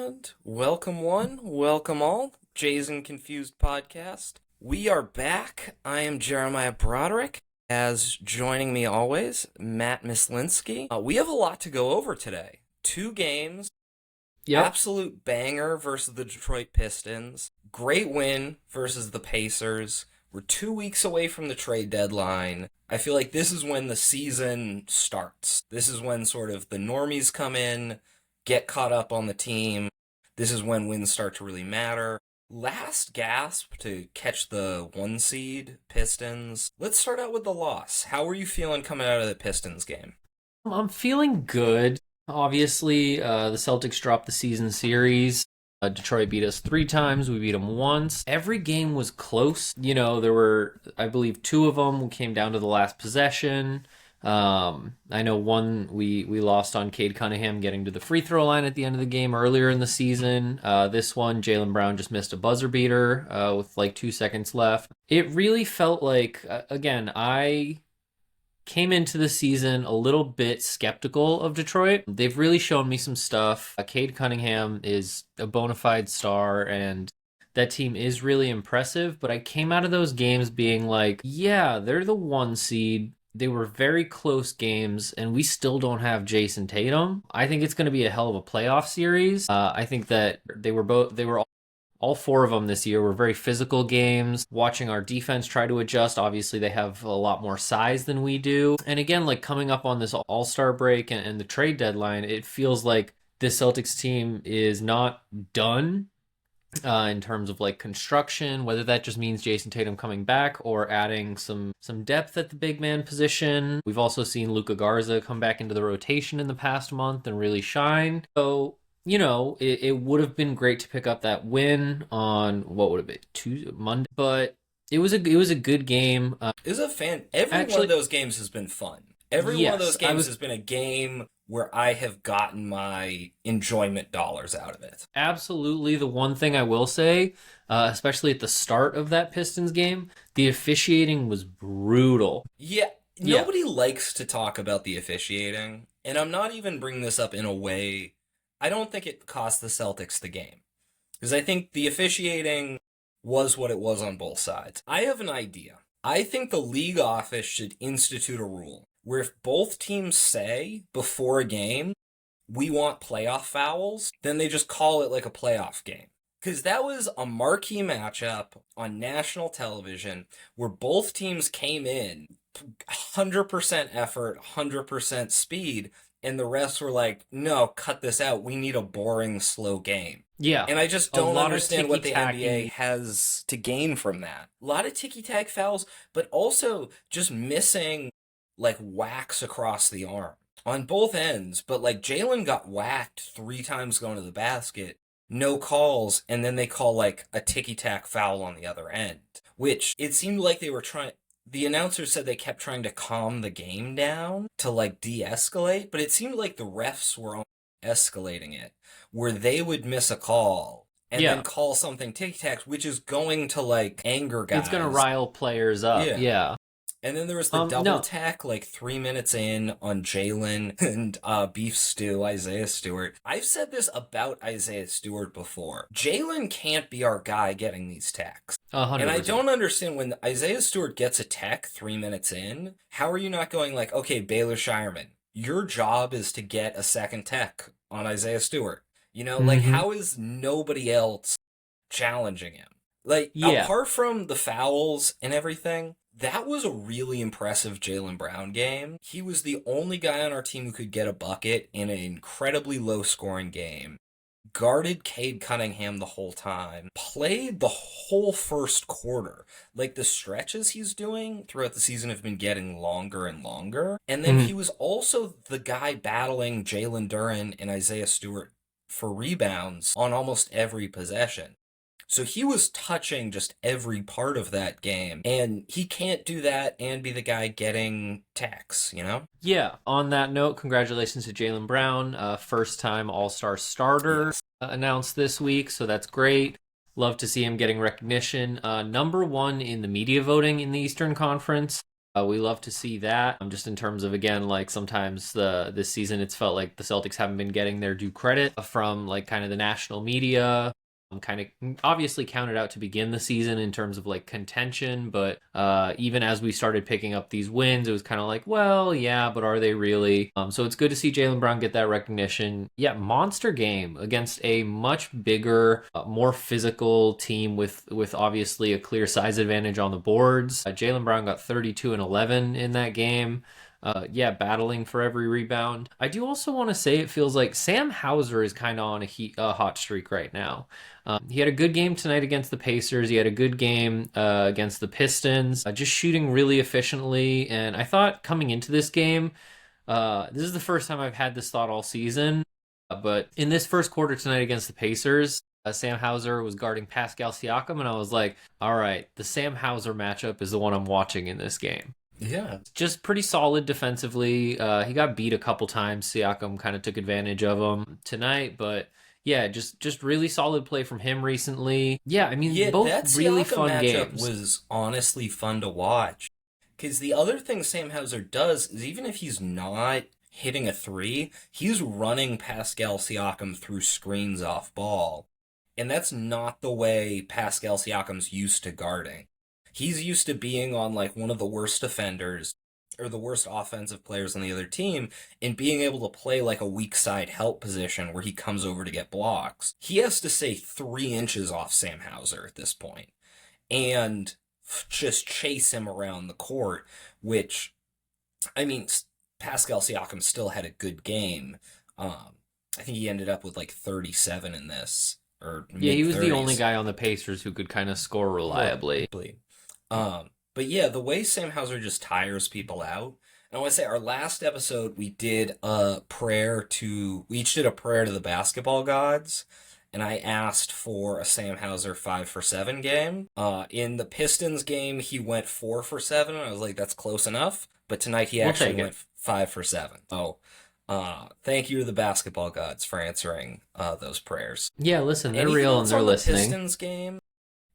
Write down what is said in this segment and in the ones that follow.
And welcome one, welcome all. Jays and Confused podcast. We are back. I am Jeremiah Broderick. As joining me always, Matt Mislinski. We have a lot to go over today. Two games, Yep. absolute banger versus the Detroit Pistons. Great win versus the Pacers. We're 2 weeks away from the trade deadline. I feel like this is when the season starts. This is when sort of the normies come in, get caught up on the team. This is when wins start to really matter. Last gasp to catch the 1 seed Pistons. Let's start out with the loss. How were you feeling coming out of the Pistons game? I'm feeling good. Obviously, the Celtics dropped the season series. Detroit beat us 3 times. We beat them once. Every game was close. There were, I believe, 2 of them came down to the last possession. I know one we lost on Cade Cunningham getting to the free throw line at the end of the game earlier in the season. This one, Jaylen Brown just missed a buzzer beater with like 2 seconds left. It really felt like, again, I came into the season a little bit skeptical of Detroit. They've really shown me some stuff. Cade Cunningham is a bona fide star, and that team is really impressive. But I came out of those games being like, yeah, they're the 1 seed. They were very close games, and we still don't have Jason Tatum. I think it's going to be a hell of a playoff series. I think that they were all 4 of them this year were very physical games. Watching our defense try to adjust. Obviously, they have a lot more size than we do. And again, like coming up on this All-Star break and the trade deadline, it feels like this Celtics team is not done in terms of like construction, whether that just means Jason Tatum coming back or adding some depth at the big man position. We've also seen Luka Garza come back into the rotation in the past month and really shine. So it would have been great to pick up that win on what would have been Tuesday, Monday, but it was a good game. Every one of those games has been fun. Every one of those games has been a game where I have gotten my enjoyment dollars out of it. Absolutely. The one thing I will say, especially at the start of that Pistons game, the officiating was brutal. Yeah, nobody likes to talk about the officiating, and I'm not even bringing this up in a way. I don't think it cost the Celtics the game, because I think the officiating was what it was on both sides. I have an idea. I think the league office should institute a rule where if both teams say before a game, we want playoff fouls, then they just call it like a playoff game. Because that was a marquee matchup on national television where both teams came in 100% effort, 100% speed, and the refs were like, no, cut this out. We need a boring, slow game. Yeah. And I just don't understand what the NBA has to gain from that. A lot of ticky-tack fouls, but also just missing like whacks across the arm on both ends. But like Jaylen got whacked 3 times going to the basket, no calls, and then they call like a ticky-tack foul on the other end, which it seemed like they were trying. The announcer said they kept trying to calm the game down to like de-escalate, but it seemed like the refs were escalating it, where they would miss a call and then call something ticky-tack, which is going to like anger guys. It's going to rile players up. Yeah. And then there was the double tack like 3 minutes in on Jaylen and Beef Stew, Isaiah Stewart. I've said this about Isaiah Stewart before. Jaylen can't be our guy getting these tacks. 100%. And I don't understand when Isaiah Stewart gets a tech 3 minutes in, how are you not going like, okay, Baylor Shireman, your job is to get a second tech on Isaiah Stewart. Like how is nobody else challenging him? Like, apart from the fouls and everything, that was a really impressive Jaylen Brown game. He was the only guy on our team who could get a bucket in an incredibly low-scoring game. Guarded Cade Cunningham the whole time. Played the whole first quarter. Like, the stretches he's doing throughout the season have been getting longer and longer. And then he was also the guy battling Jalen Duren and Isaiah Stewart for rebounds on almost every possession. So he was touching just every part of that game, and he can't do that and be the guy getting tacks, Yeah. On that note, congratulations to Jaylen Brown, first-time All-Star starter announced this week, so that's great. Love to see him getting recognition. Number 1 in the media voting in the Eastern Conference. We love to see that. Just in terms of, again, like sometimes this season it's felt like the Celtics haven't been getting their due credit from like kind of the national media. Kind of obviously counted out to begin the season in terms of like contention, but even as we started picking up these wins, it was kind of like, well, yeah, but are they really? So it's good to see Jaylen Brown get that recognition. Yeah, monster game against a much bigger, more physical team with obviously a clear size advantage on the boards. Jaylen Brown got 32 and 11 in that game. Yeah, battling for every rebound. I do also want to say it feels like Sam Hauser is kind of on a hot streak right now. He had a good game tonight against the Pacers. He had a good game against the Pistons, just shooting really efficiently. And I thought coming into this game, this is the first time I've had this thought all season. But in this first quarter tonight against the Pacers, Sam Hauser was guarding Pascal Siakam, and I was like, all right, the Sam Hauser matchup is the one I'm watching in this game. Yeah. Just pretty solid defensively. He got beat a couple times. Siakam kind of took advantage of him tonight, but yeah, just really solid play from him recently. Yeah, I mean, Yeah, that both really Siakam fun matchup games. was honestly fun to watch. Because the other thing Sam Hauser does is even if he's not hitting a three, he's running Pascal Siakam through screens off ball. And that's not the way Pascal Siakam's used to guarding. He's used to being on like one of the worst defenders or the worst offensive players on the other team and being able to play like a weak side help position where he comes over to get blocks. He has to stay 3 inches off Sam Hauser at this point and just chase him around the court, which, I mean, Pascal Siakam still had a good game. I think he ended up with like 37 in this, or Yeah, he mid was the only 30s. guy on the Pacers who could kind of score reliably. Horribly. But yeah, the way Sam Hauser just tires people out. And I want to say our last episode we did a prayer to we each did a prayer to the basketball gods, and I asked for a Sam Hauser 5 for 7 game. In the Pistons game, he went 4 for 7. And I was like, that's close enough. But tonight he We'll actually take it. went 5 for 7. Oh, thank you to the basketball gods for answering those prayers. Yeah, listen, they're Anything real and else they're on the listening. Pistons game?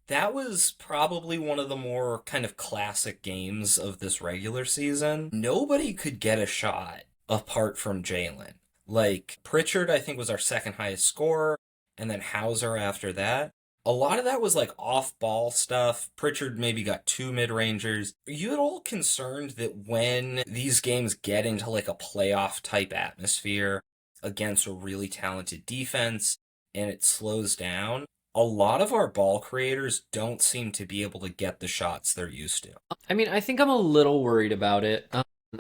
That was probably one of the more kind of classic games of this regular season. Nobody could get a shot apart from Jalen. Like, Pritchard, I think, was our second highest scorer, and then Hauser after that. A lot of that was like off ball stuff. Pritchard maybe got 2 mid-rangers. Are you at all concerned that when these games get into like a playoff type atmosphere against a really talented defense and it slows down, a lot of our ball creators don't seem to be able to get the shots they're used to? I mean, I think I'm a little worried about it.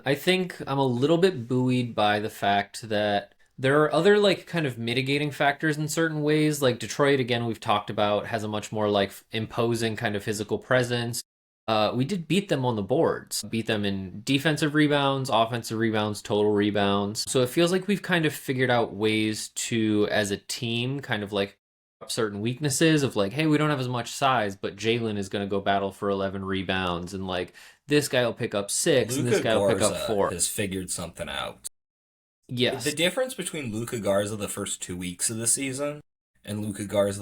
I think I'm a little bit buoyed by the fact that there are other like kind of mitigating factors in certain ways. Like Detroit, again, we've talked about, has a much more like imposing kind of physical presence. We did beat them on the boards, beat them in defensive rebounds, offensive rebounds, total rebounds. So it feels like we've kind of figured out ways to, as a team, kind of like certain weaknesses of like, hey, we don't have as much size, but Jalen is going to go battle for 11 rebounds, and like this guy will pick up 6, and this Luka guy will pick up Garza 4. has figured something out. The Yes. difference between Luka Garza the first 2 weeks of the season and Luka Garza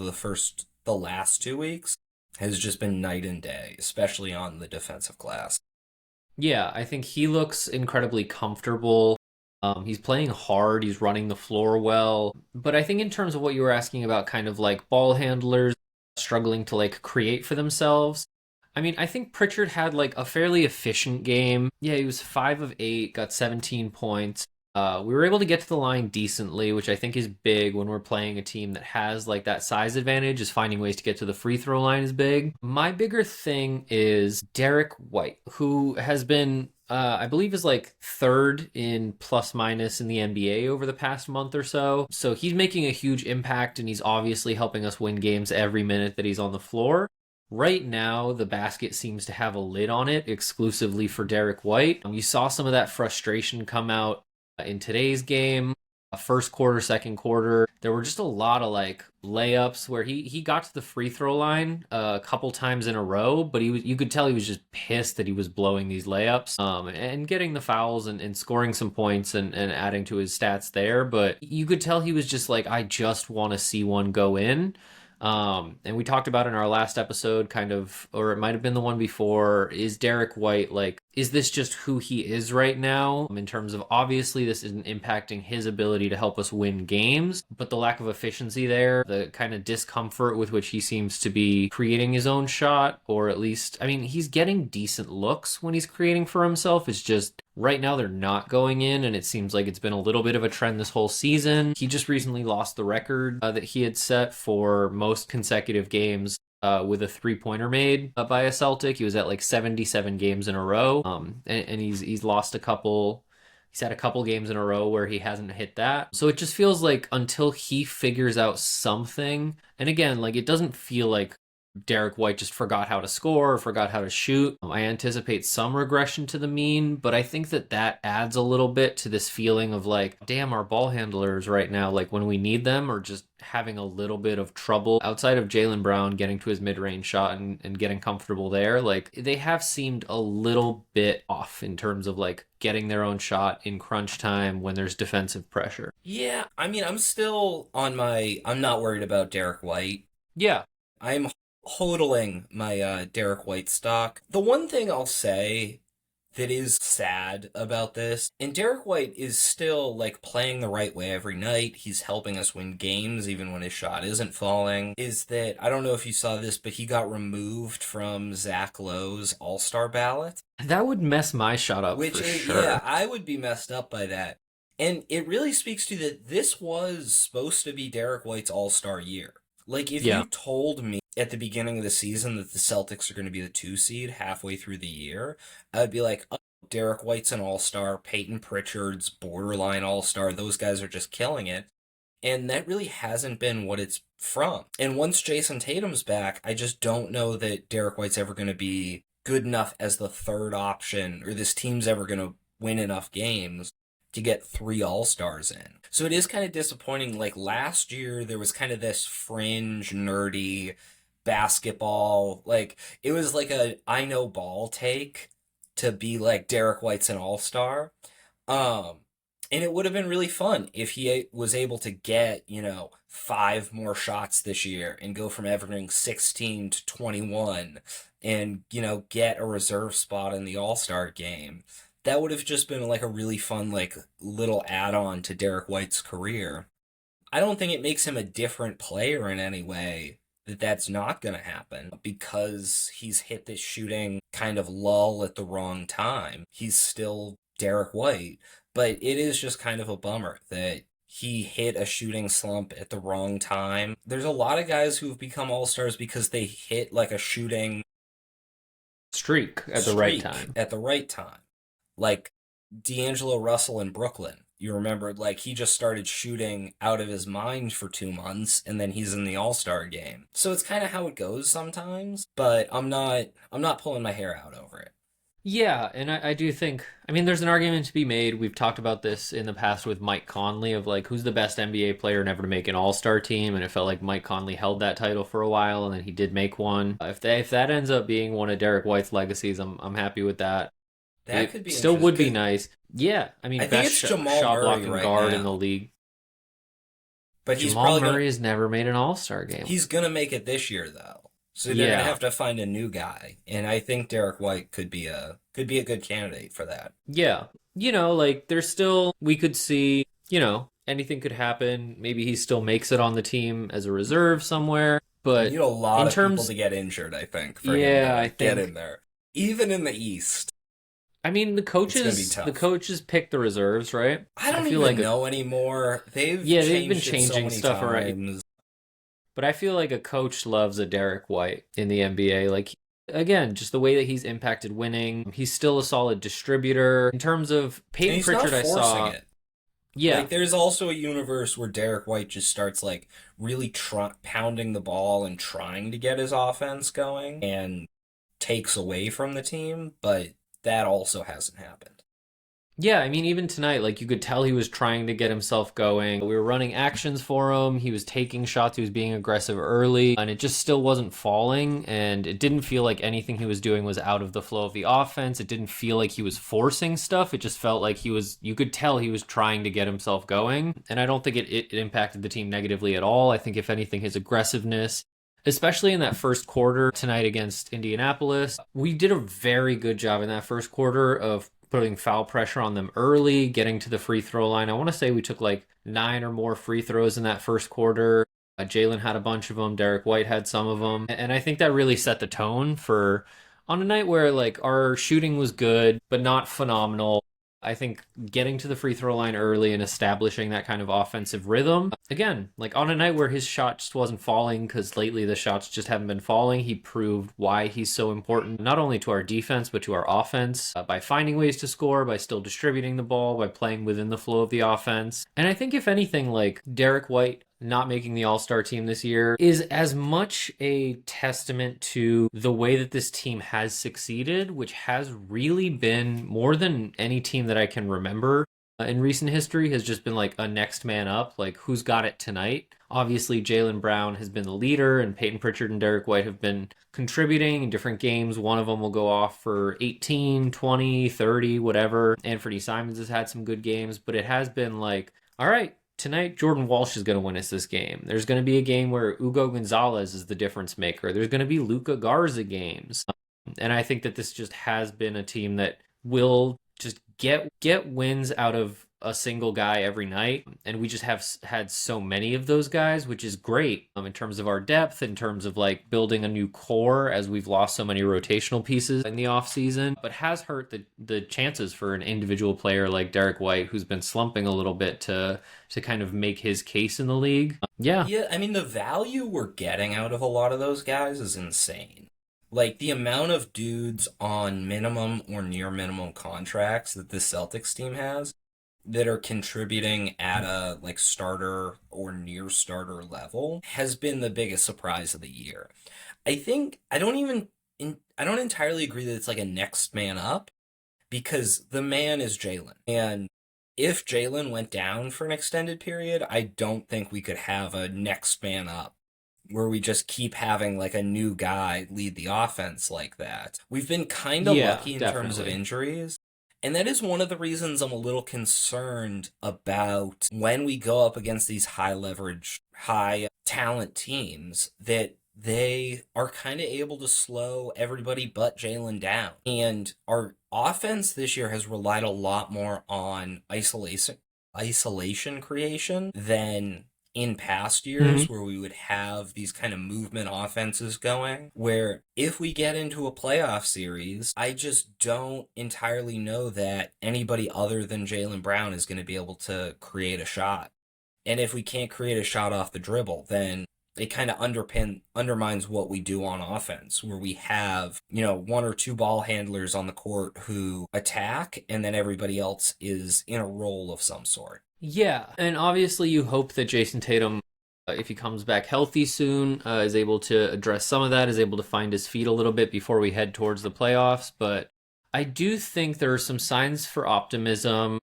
the last 2 weeks has just been night and day, especially on the defensive glass. Yeah, I think he looks incredibly comfortable. He's playing hard, he's running the floor well. But I think in terms of what you were asking about kind of like ball handlers struggling to like create for themselves, I mean, I think Pritchard had like a fairly efficient game. Yeah, he was 5 of 8, got 17 points. We were able to get to the line decently, which I think is big when we're playing a team that has like that size advantage. Is finding ways to get to the free throw line is big. My bigger thing is Derek White, who has been, I believe, is like third in plus minus in the NBA over the past month or so. So he's making a huge impact, and he's obviously helping us win games every minute that he's on the floor. Right now, the basket seems to have a lid on it exclusively for Derek White. You saw some of that frustration come out in today's game. First quarter, second quarter, there were just a lot of like layups where he got to the free throw line a couple times in a row, but you could tell he was just pissed that he was blowing these layups, and getting the fouls and scoring some points and adding to his stats there. But you could tell he was just like, I just want to see one go in. And we talked about in our last episode, kind of, or it might have been the one before, is Derek White like, is this just who he is right now? In terms of obviously this isn't impacting his ability to help us win games, but the lack of efficiency there, the kind of discomfort with which he seems to be creating his own shot, or at least, I mean, he's getting decent looks when he's creating for himself. It's just right now they're not going in, and it seems like it's been a little bit of a trend this whole season. He just recently lost the record that he had set for most consecutive games with a three-pointer made by a Celtic. He was at like 77 games in a row, and he's lost a couple. He's had a couple games in a row where he hasn't hit that. So it just feels like until he figures out something, and again, like it doesn't feel like Derek White just forgot how to score or forgot how to shoot. I anticipate some regression to the mean, but I think that adds a little bit to this feeling of like, damn, our ball handlers right now, like when we need them, are just having a little bit of trouble outside of Jaylen Brown getting to his mid-range shot and getting comfortable there. Like they have seemed a little bit off in terms of like getting their own shot in crunch time when there's defensive pressure. Yeah, I mean, I'm not worried about Derek White. Yeah. I'm hodling my Derek White stock. The one thing I'll say that is sad about this, and Derek White is still like playing the right way every night. He's helping us win games even when his shot isn't falling. Is that I don't know if you saw this, but he got removed from Zach Lowe's All-Star ballot. That would mess my shot up Which for is, sure. yeah, I would be messed up by that. And it really speaks to that this was supposed to be Derek White's All-Star year. Like, if Yeah. you told me at the beginning of the season that the Celtics are going to be the 2 seed halfway through the year, I'd be like, oh, Derek White's an all-star, Peyton Pritchard's borderline all-star, those guys are just killing it. And that really hasn't been what it's from. And once Jason Tatum's back, I just don't know that Derek White's ever going to be good enough as the third option, or this team's ever going to win enough games to get 3 all-stars in. So it is kind of disappointing. Like last year, there was kind of this fringe, nerdy basketball. Like it was like a I know ball take to be like Derek White's an all-star. Um, and it would have been really fun if he was able to get, 5 more shots this year and go from averaging 16 to 21 and, get a reserve spot in the All-Star game. That would have just been like a really fun, like, little add-on to Derek White's career. I don't think it makes him a different player in any way that that's not going to happen because he's hit this shooting kind of lull at the wrong time. He's still Derek White, but it is just kind of a bummer that he hit a shooting slump at the wrong time. There's a lot of guys who've become all-stars because they hit like a shooting Streak at the right time. At the right time. Like D'Angelo Russell in Brooklyn. You remember, like, he just started shooting out of his mind for 2 months, and then he's in the All-Star game. So it's kind of how it goes sometimes, but I'm not pulling my hair out over it. Yeah, and I do think, I mean, there's an argument to be made. We've talked about this in the past with Mike Conley of like, who's the best NBA player never to make an All-Star team, and it felt like Mike Conley held that title for a while, and then he did make one. If that ends up being one of Derek White's legacies, I'm happy with that. That could be still would be nice. Yeah, I mean, I think it's Jamal shot Murray blocking right guard now. in the league. But Jamal Murray has never made an All-Star game. He's gonna make it this year though. So they're gonna have to find a new guy. And I think Derek White could be a good candidate for that. Yeah. Like there's still we could see, anything could happen. Maybe he still makes it on the team as a reserve somewhere. But you need a lot of people to get injured, I think, for him to get in there. Even in the East. I mean, the coaches pick the reserves, right? I don't even know anymore. They've been changing stuff around. But I feel like a coach loves a Derek White in the NBA. Like, again, just the way that he's impacted winning. He's still a solid distributor. In terms of Peyton Pritchard, I saw. Yeah. Like, there's also a universe where Derek White just starts, like, really pounding the ball and trying to get his offense going and takes away from the team, but that also hasn't happened. Yeah, I mean, even tonight, like you could tell he was trying to get himself going. We were running actions for him. He was taking shots. He was being aggressive early, and it just still wasn't falling. And it didn't feel like anything he was doing was out of the flow of the offense. It didn't feel like he was forcing stuff. It just felt like you could tell he was trying to get himself going. And I don't think it impacted the team negatively at all. I think, if anything, his aggressiveness, especially in that first quarter tonight against Indianapolis. We did a very good job in that first quarter of putting foul pressure on them early, getting to the free throw line. I want to say we took like 9 or more free throws in that first quarter. Jalen had a bunch of them. Derek White had some of them. And I think that really set the tone for on a night where like our shooting was good, but not phenomenal. I think getting to the free throw line early and establishing that kind of offensive rhythm, again, like on a night where his shot just wasn't falling, because lately the shots just haven't been falling, he proved why he's so important, not only to our defense, but to our offense, by finding ways to score, by still distributing the ball, by playing within the flow of the offense. And I think, if anything, like Derek White not making the All-Star team this year is as much a testament to the way that this team has succeeded, which has really been more than any team that I can remember in recent history, has just been like a next man up, like who's got it tonight. Obviously, Jaylen Brown has been the leader, and Peyton Pritchard and Derek White have been contributing in different games. One of them will go off for 18, 20, 30, whatever. Anthony Simons has had some good games, but it has been like, all right, tonight Jordan Walsh is going to win us this game. There's going to be a game where Ugo Gonzalez is the difference maker. There's going to be Luca Garza games. And I think that this just has been a team that will just get wins out of a single guy every night, and we just have had so many of those guys, which is great in terms of our depth, in terms of like building a new core, as we've lost so many rotational pieces in the offseason, but has hurt the chances for an individual player like Derek White, who's been slumping a little bit, to kind of make his case in the league. Yeah. Yeah, I mean, the value we're getting out of a lot of those guys is insane. Like, the amount of dudes on minimum or near minimum contracts that the Celtics team has that are contributing at a like starter or near starter level has been the biggest surprise of the year. I think I don't entirely agree that it's like a next man up, because the man is Jalen. And if Jalen went down for an extended period, I don't think we could have a next man up where we just keep having like a new guy lead the offense like that. We've been kind of Yeah, lucky in terms of definitely. injuries. And that is one of the reasons I'm a little concerned about when we go up against these high leverage, high talent teams, that they are kind of able to slow everybody but Jalen down. And our offense this year has relied a lot more on isolation creation than in past years, Mhm. where we would have these kind of movement offenses going, where if we get into a playoff series, I just don't entirely know that anybody other than Jaylen Brown is going to be able to create a shot. And if we can't create a shot off the dribble, then it kind of undermines what we do on offense, where we have, one or two ball handlers on the court who attack, and then everybody else is in a role of some sort. Yeah, and obviously you hope that Jason Tatum, if he comes back healthy soon, is able to address some of that, is able to find his feet a little bit before we head towards the playoffs. But I do think there are some signs for optimism.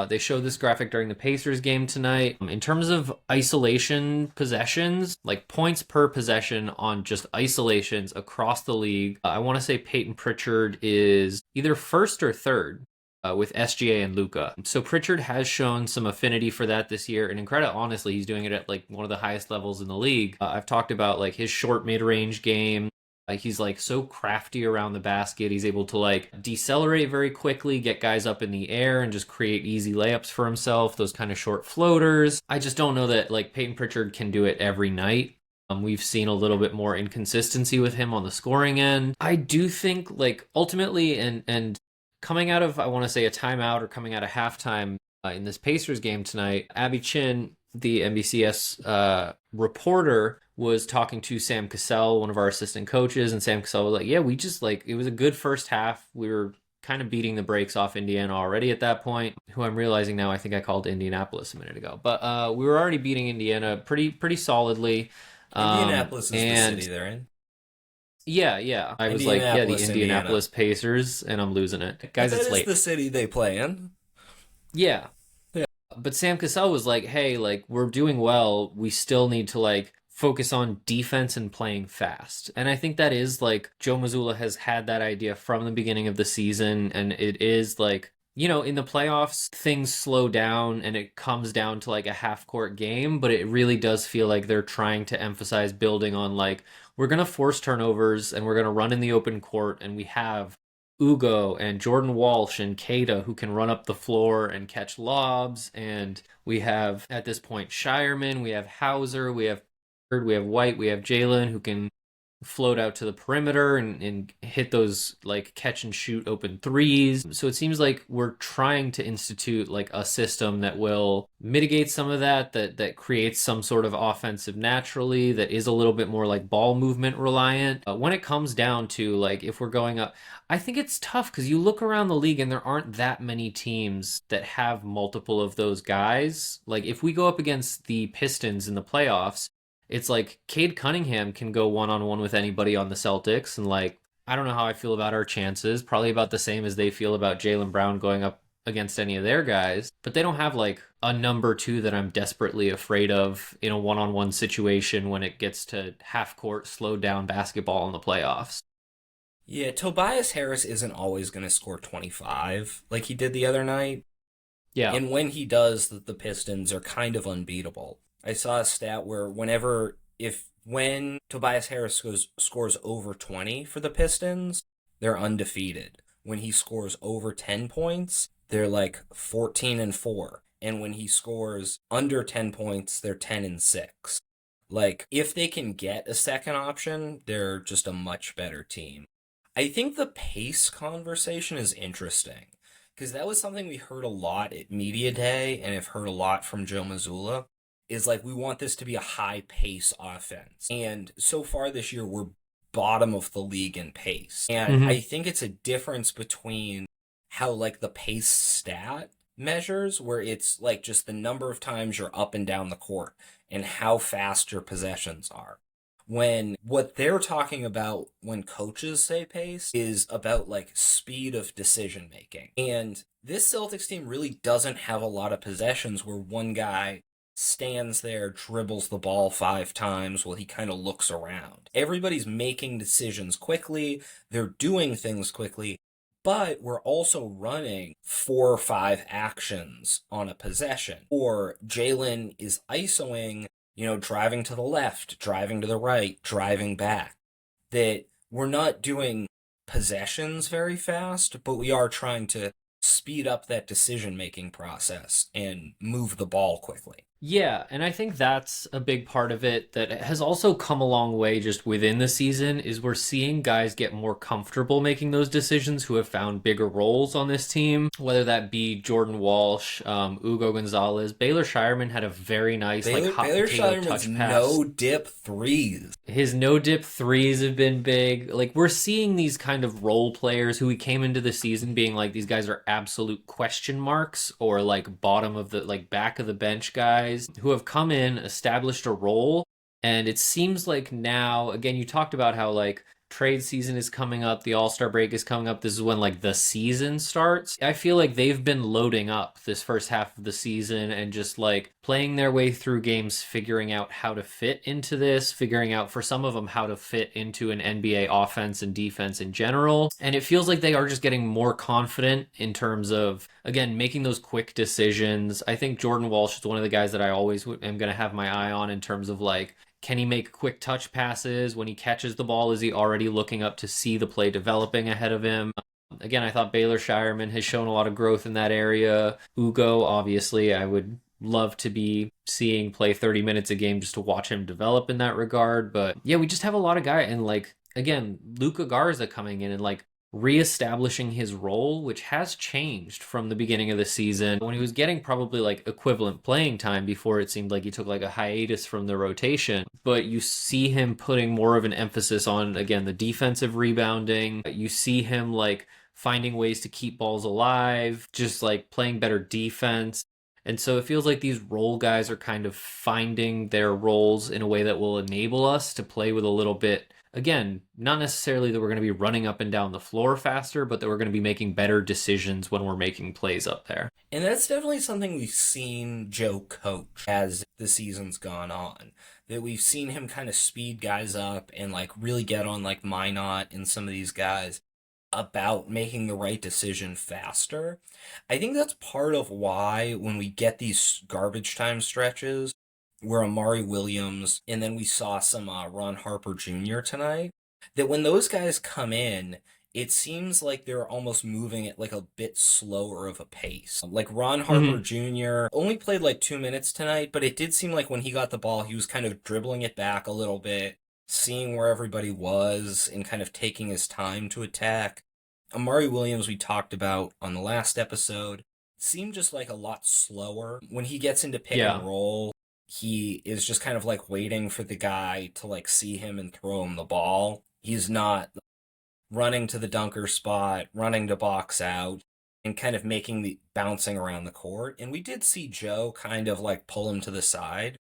They showed this graphic during the Pacers game tonight. In terms of isolation possessions, like points per possession on just isolations across the league, I want to say Peyton Pritchard is either first or third with SGA and Luca. So Pritchard has shown some affinity for that this year, and incredible. Honestly, he's doing it at like one of the highest levels in the league. I've talked about like his short mid-range game. He's like so crafty around the basket. He's able to like decelerate very quickly, get guys up in the air, and just create easy layups for himself. Those kind of short floaters. I just don't know that like Peyton Pritchard can do it every night. We've seen a little bit more inconsistency with him on the scoring end. I do think like ultimately, and coming out of, I want to say, a timeout or coming out of halftime in this Pacers game tonight, Abby Chin, the NBCS reporter, was talking to Sam Cassell, one of our assistant coaches, and Sam Cassell was like, yeah, we just like, it was a good first half. We were kind of beating the brakes off Indiana already at that point, who I'm realizing now I think I called Indianapolis a minute ago. But we were already beating Indiana pretty solidly. Indianapolis is the city And they're in. yeah. I was like, yeah, the Indianapolis, Indiana. Indianapolis Pacers, and I'm losing it. But Guys, that it's is late. the city they play in. Yeah. Yeah. But Sam Cassell was like, hey, like, we're doing well. We still need to, like, focus on defense and playing fast. And I think that is, like, Joe Mazzulla has had that idea from the beginning of the season. And it is, like, in the playoffs, things slow down and it comes down to, like, a half court game. But it really does feel like they're trying to emphasize building on, like, we're going to force turnovers and we're going to run in the open court. And we have Ugo and Jordan Walsh and Keita who can run up the floor and catch lobs. And we have at this point Shireman, we have Hauser, we have White, we have Jalen who can float out to the perimeter and hit those like catch and shoot open threes. So it seems like we're trying to institute like a system that will mitigate some of that creates some sort of offensive naturally that is a little bit more like ball movement reliant. When it comes down to like if we're going up, I think it's tough because you look around the league and there aren't that many teams that have multiple of those guys. Like if we go up against the Pistons in the playoffs, it's like Cade Cunningham can go one on one with anybody on the Celtics. And like, I don't know how I feel about our chances. Probably about the same as they feel about Jaylen Brown going up against any of their guys. But they don't have like a number two that I'm desperately afraid of in a one on one situation when it gets to half court, slowed down basketball in the playoffs. Yeah, Tobias Harris isn't always going to score 25 like he did the other night. Yeah. And when he does, the Pistons are kind of unbeatable. I saw a stat where when Tobias Harris scores over 20 for the Pistons, they're undefeated. When he scores over 10 points, they're like 14-4. And when he scores under 10 points, they're 10-6. Like, if they can get a second option, they're just a much better team. I think the pace conversation is interesting because that was something we heard a lot at Media Day and have heard a lot from Joe Mazzulla is like we want this to be a high pace offense. And so far this year we're bottom of the league in pace. And Mm-hmm. I think it's a difference between how like the pace stat measures where it's like just the number of times you're up and down the court and how fast your possessions are. When what they're talking about when coaches say pace is about like speed of decision making. And this Celtics team really doesn't have a lot of possessions where one guy stands there, dribbles the ball 5 times while he kind of looks around. Everybody's making decisions quickly, they're doing things quickly, but we're also running 4 or 5 actions on a possession. Or Jalen is ISOing, driving to the left, driving to the right, driving back. That we're not doing possessions very fast, but we are trying to speed up that decision making process and move the ball quickly. Yeah, and I think that's a big part of it that has also come a long way just within the season is we're seeing guys get more comfortable making those decisions who have found bigger roles on this team, whether that be Jordan Walsh, Ugo Gonzalez. Baylor Shireman had a very nice like hot Baylor potato Shireman's touch pass. no dip threes. His no dip threes have been big. Like we're seeing these kind of role players who we came into the season being like these guys are absolute question marks or like bottom of the like back of the bench guys who have come in, established a role, and it seems like now again you talked about how like trade season is coming up, the All-Star break is coming up. This is when like the season starts. I feel like they've been loading up this first half of the season and just like playing their way through games, figuring out how to fit into this, figuring out for some of them how to fit into an NBA offense and defense in general. And it feels like they are just getting more confident in terms of again making those quick decisions. I think Jordan Walsh is one of the guys that I always am going to have my eye on in terms of like can he make quick touch passes? When he catches the ball, is he already looking up to see the play developing ahead of him? Again, I thought Baylor Shireman has shown a lot of growth in that area. Ugo, obviously, I would love to be seeing play 30 minutes a game just to watch him develop in that regard. But yeah, we just have a lot of guys. And like, again, Luka Garza coming in and like reestablishing his role, which has changed from the beginning of the season when he was getting probably like equivalent playing time before it seemed like he took like a hiatus from the rotation. But you see him putting more of an emphasis on, again, the defensive rebounding. You see him like finding ways to keep balls alive, just like playing better defense. And so it feels like these role guys are kind of finding their roles in a way that will enable us to play with a little bit again, not necessarily that we're going to be running up and down the floor faster, but that we're going to be making better decisions when we're making plays up there. And that's definitely something we've seen Joe coach as the season's gone on. That we've seen him kind of speed guys up and like really get on like Minot and some of these guys about making the right decision faster. I think that's part of why when we get these garbage time stretches where Amari Williams and then we saw some Ron Harper Jr. tonight, that when those guys come in, it seems like they're almost moving at like a bit slower of a pace. Like Ron Harper Hmm. Jr. only played like 2 minutes tonight, but it did seem like when he got the ball, he was kind of dribbling it back a little bit, seeing where everybody was, and kind of taking his time to attack. Amari Williams, we talked about on the last episode, seemed just like a lot slower. When he gets into pick and Yeah. roll, he is just kind of like waiting for the guy to like see him and throw him the ball. He's not running to the dunker spot, running to box out, and kind of making the bouncing around the court. And we did see Joe kind of like pull him to the side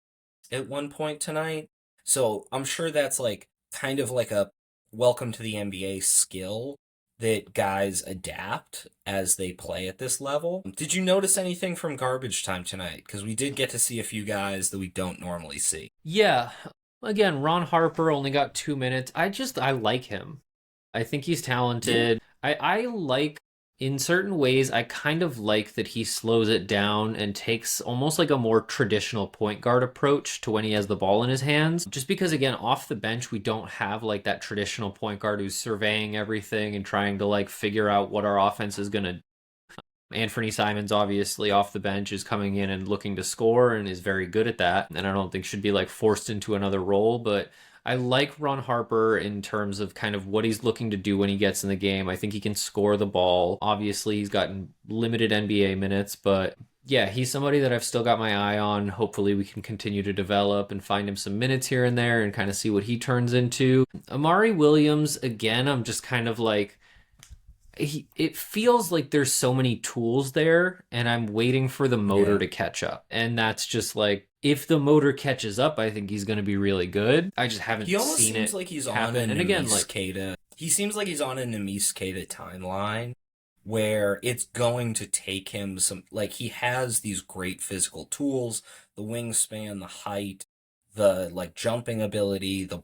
at one point tonight. So I'm sure that's like kind of like a welcome to the NBA skill that guys adapt as they play at this level. Did you notice anything from garbage time tonight? Because we did get to see a few guys that we don't normally see. Yeah. Again, Ron Harper only got 2 minutes. I like him. I think he's Yeah. talented. I like, in certain ways, I kind of like that he slows it down and takes almost like a more traditional point guard approach to when he has the ball in his hands. Just because, again, off the bench, we don't have like that traditional point guard who's surveying everything and trying to like figure out what our offense is going to. Anthony Simons, obviously, off the bench, is coming in and looking to score and is very good at that. And I don't think should be like forced into another role, but I like Ron Harper in terms of kind of what he's looking to do when he gets in the game. I think he can score the ball. Obviously, he's gotten limited NBA minutes, but yeah, he's somebody that I've still got my eye on. Hopefully, we can continue to develop and find him some minutes here and there and kind of see what he turns into. Amari Williams, again, I'm just kind of like, it feels like there's so many tools there and I'm waiting for the motor Yeah. to catch up. And that's just like, if the motor catches up, I think he's going to be really good. I just He haven't almost seen seems it like he's on a happen. And again, Nemise like, Keita. He seems like he's on a Nemise Keita timeline where it's going to take him some, like he has these great physical tools, the wingspan, the height, the like jumping ability, the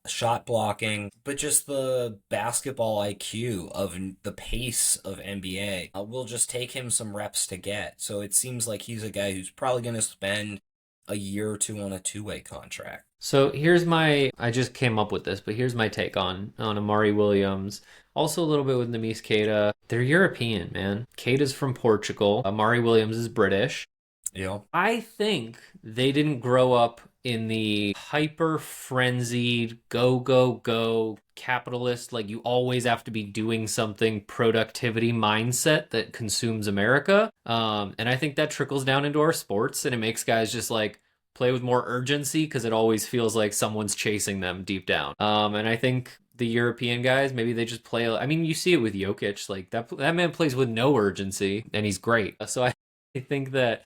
shot blocking, but just the basketball IQ of the pace of NBA will just take him some reps to get. So it seems like he's a guy who's probably going to spend a year or two on a two-way contract. so here's my, I just came up with this, but here's my take on Amari Williams. Also a little bit with Nemise Keita. They're European, man. Keita's from Portugal. Amari Williams is British. You know? I think they didn't grow up in the hyper frenzied, go, go, go, capitalist, like you always have to be doing something productivity mindset that consumes America. And I think that trickles down into our sports and it makes guys just like play with more urgency because it always feels like someone's chasing them deep down. And I think the European guys, maybe they just play. I mean, you see it with Jokic, like that man plays with no urgency and he's great. So I think that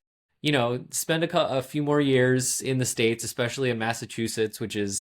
spend a few more years in the States, especially in Massachusetts, which is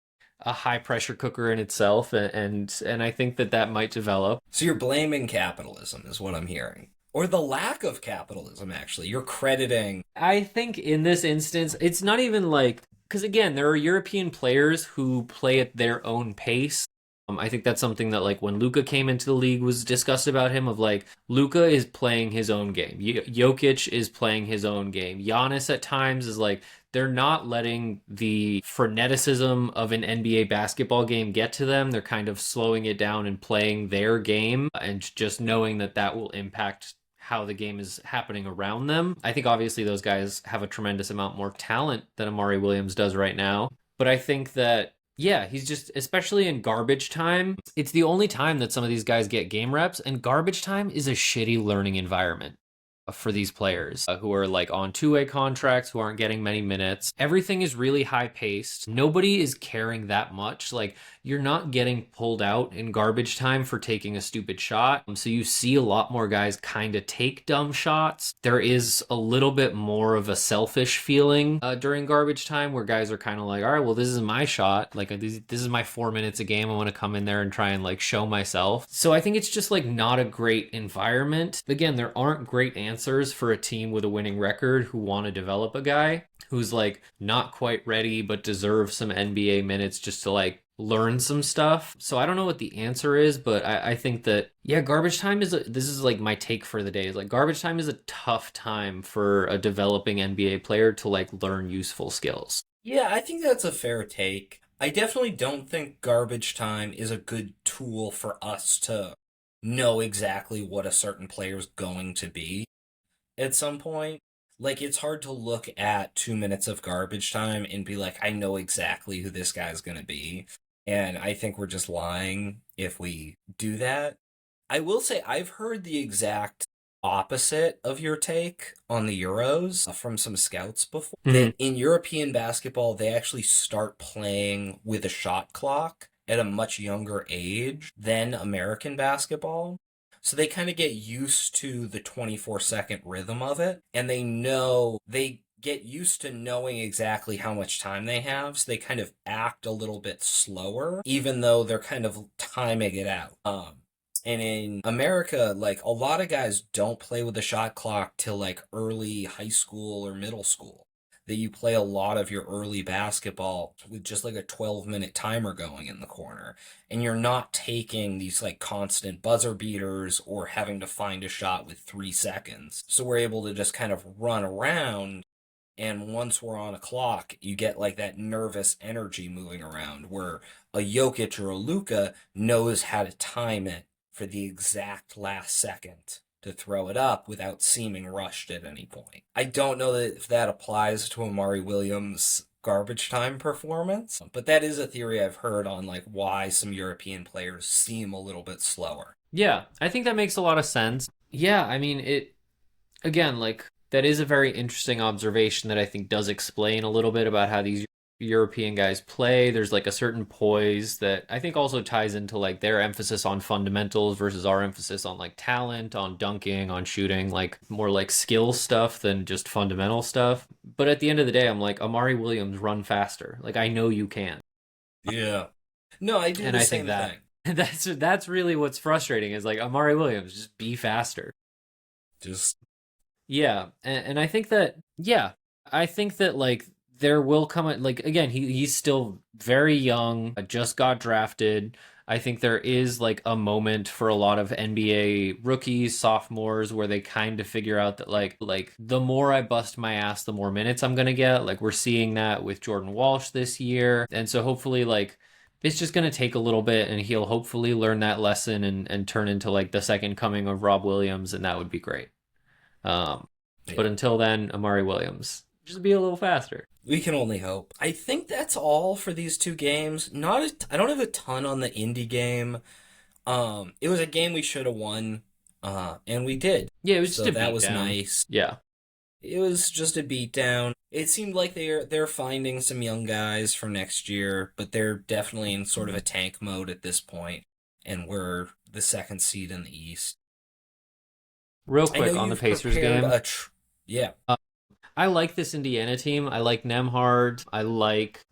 a high pressure cooker in itself. And I think that that might develop. So you're blaming capitalism, is what I'm hearing. Or the lack of capitalism, actually. You're crediting. I think in this instance, it's not even like, because again, there are European players who play at their own pace. I think that's something that like when Luka came into the league was discussed about him of like Luka is playing his own game. Jokic is playing his own game. Giannis at times is like they're not letting the freneticism of an NBA basketball game get to them. They're kind of slowing it down and playing their game and just knowing that that will impact how the game is happening around them. I think obviously those guys have a tremendous amount more talent than Amari Williams does right now. But I think that yeah, he's just, especially in garbage time, it's the only time that some of these guys get game reps, and garbage time is a shitty learning environment for these players who are like on two-way contracts, who aren't getting many minutes. Everything is really high paced. Nobody is caring that much. Like you're not getting pulled out in garbage time for taking a stupid shot. So you see a lot more guys kind of take dumb shots. There is a little bit more of a selfish feeling during garbage time where guys are kind of like, all right, well, this is my shot. Like this is my 4 minutes a game. I want to come in there and try and like show myself. So I think it's just like not a great environment. Again, there aren't great answers answers for a team with a winning record who want to develop a guy who's like not quite ready but deserves some NBA minutes just to like learn some stuff. So I don't know what the answer is, but I think that yeah, garbage time this is like my take for the day is like garbage time is a tough time for a developing NBA player to like learn useful skills. Yeah, I think that's a fair take. I definitely don't think garbage time is a good tool for us to know exactly what a certain player's going to be at some point. Like, it's hard to look at 2 minutes of garbage time and be like, I know exactly who this guy's going to be. And I think we're just lying if we do that. I will say, I've heard the exact opposite of your take on the Euros from some scouts before. Mm-hmm. That in European basketball, they actually start playing with a shot clock at a much younger age than American basketball. So they kind of get used to the 24-second rhythm of it, and they get used to knowing exactly how much time they have, so they kind of act a little bit slower, even though they're kind of timing it out. And in America, like a lot of guys don't play with the shot clock till like early high school or middle school. That you play a lot of your early basketball with just like a 12-minute timer going in the corner. And you're not taking these like constant buzzer beaters or having to find a shot with 3 seconds. So we're able to just kind of run around. And once we're on a clock, you get like that nervous energy moving around where a Jokic or a Luka knows how to time it for the exact last second to throw it up without seeming rushed at any point. I don't know that if that applies to Amari Williams' garbage time performance, but that is a theory I've heard on like why some European players seem a little bit slower. Yeah, I think that makes a lot of sense. Yeah, I mean, it again, like that is a very interesting observation that I think does explain a little bit about how these European guys play. There's like a certain poise that I think also ties into like their emphasis on fundamentals versus our emphasis on like talent, on dunking, on shooting, like more like skill stuff than just fundamental stuff. But at the end of the day, I'm like, Amari Williams, run faster. Like I know you can. Yeah. No, I do And the I think same that thing. that's really what's frustrating is like Amari Williams, just be faster. Just Yeah, and I think that yeah, I think that like there will come a, like again he's still very young, just got drafted. I think there is like a moment for a lot of NBA rookies, sophomores where they kind of figure out that like the more I bust my ass, the more minutes I'm gonna get. Like we're seeing that with Jordan Walsh this year, and so hopefully like it's just gonna take a little bit, and he'll hopefully learn that lesson and turn into like the second coming of Rob Williams, and that would be great. Um, but yeah. until then, Amari Williams, just be a little faster. We can only hope. I think that's all for these two games. I don't have a ton on the indie game. It was a game we should have won, and we did. Yeah, it was just So a that was beatdown. nice. Yeah. It was just a beatdown. It seemed like they're finding some young guys for next year, but they're definitely in sort of a tank mode at this point, and we're the second seed in the East. Real I know quick on the you've Pacers prepared game. yeah. I like this Indiana team. I like Nemhard.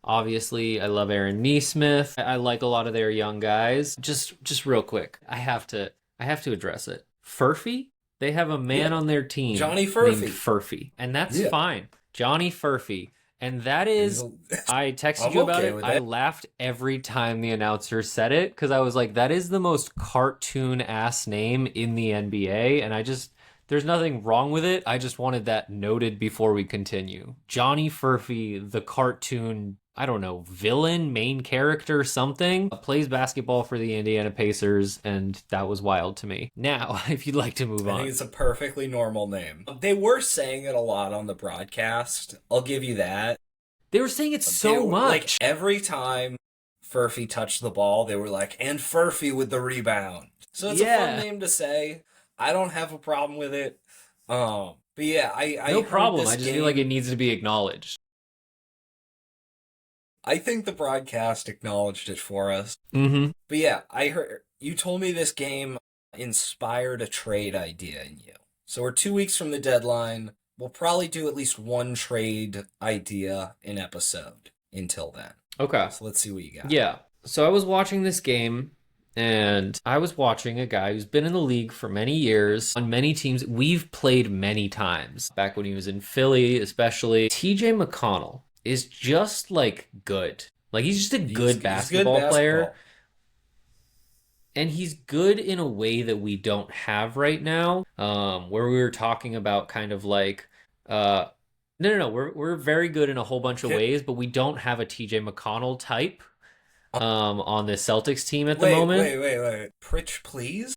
Obviously, I love Aaron Neesmith. I like a lot of their young guys. Just real quick, I have to address it. Furphy, they have a man Yeah. on their team Johnny named Furphy. Furphy, and that's Yeah. fine. Johnny Furphy. And that He's is, a, I texted I'm you about okay it. with I that. laughed every time the announcer said it because I was like, that is the most cartoon ass name in the NBA. And there's nothing wrong with it. I just wanted that noted before we continue. Johnny Furphy, the cartoon, I don't know, villain, main character, something, plays basketball for the Indiana Pacers, and that was wild to me. Now, if you'd like to move I think on. it's a perfectly normal name. They were saying it a lot on the broadcast. I'll give you that. They were saying it so Like much. every time Furphy touched the ball, they were like, and Furphy with the rebound. So it's a fun Yeah, name to say. I don't have a problem with it. But yeah, I no heard problem. this I just feel like game. it needs to be acknowledged. I think the broadcast acknowledged it for us. Mm-hmm. But yeah, I heard you told me this game inspired a trade idea in you. So we're 2 weeks from the deadline. We'll probably do at least one trade idea an episode until then. Okay. So let's see what you got. Yeah. So I was watching this game, And I was watching a guy who's been in the league for many years on many teams. We've played many times back when he was in Philly, especially. TJ McConnell is just like good. Like he's just a good He's good basketball player. basketball. And he's good in a way that we don't have right now. Where we were talking about kind of like uh no, we're very good in a whole bunch of Can, ways, but we don't have a TJ McConnell type on the Celtics team at the wait, moment. wait, wait, wait. Pritch, please?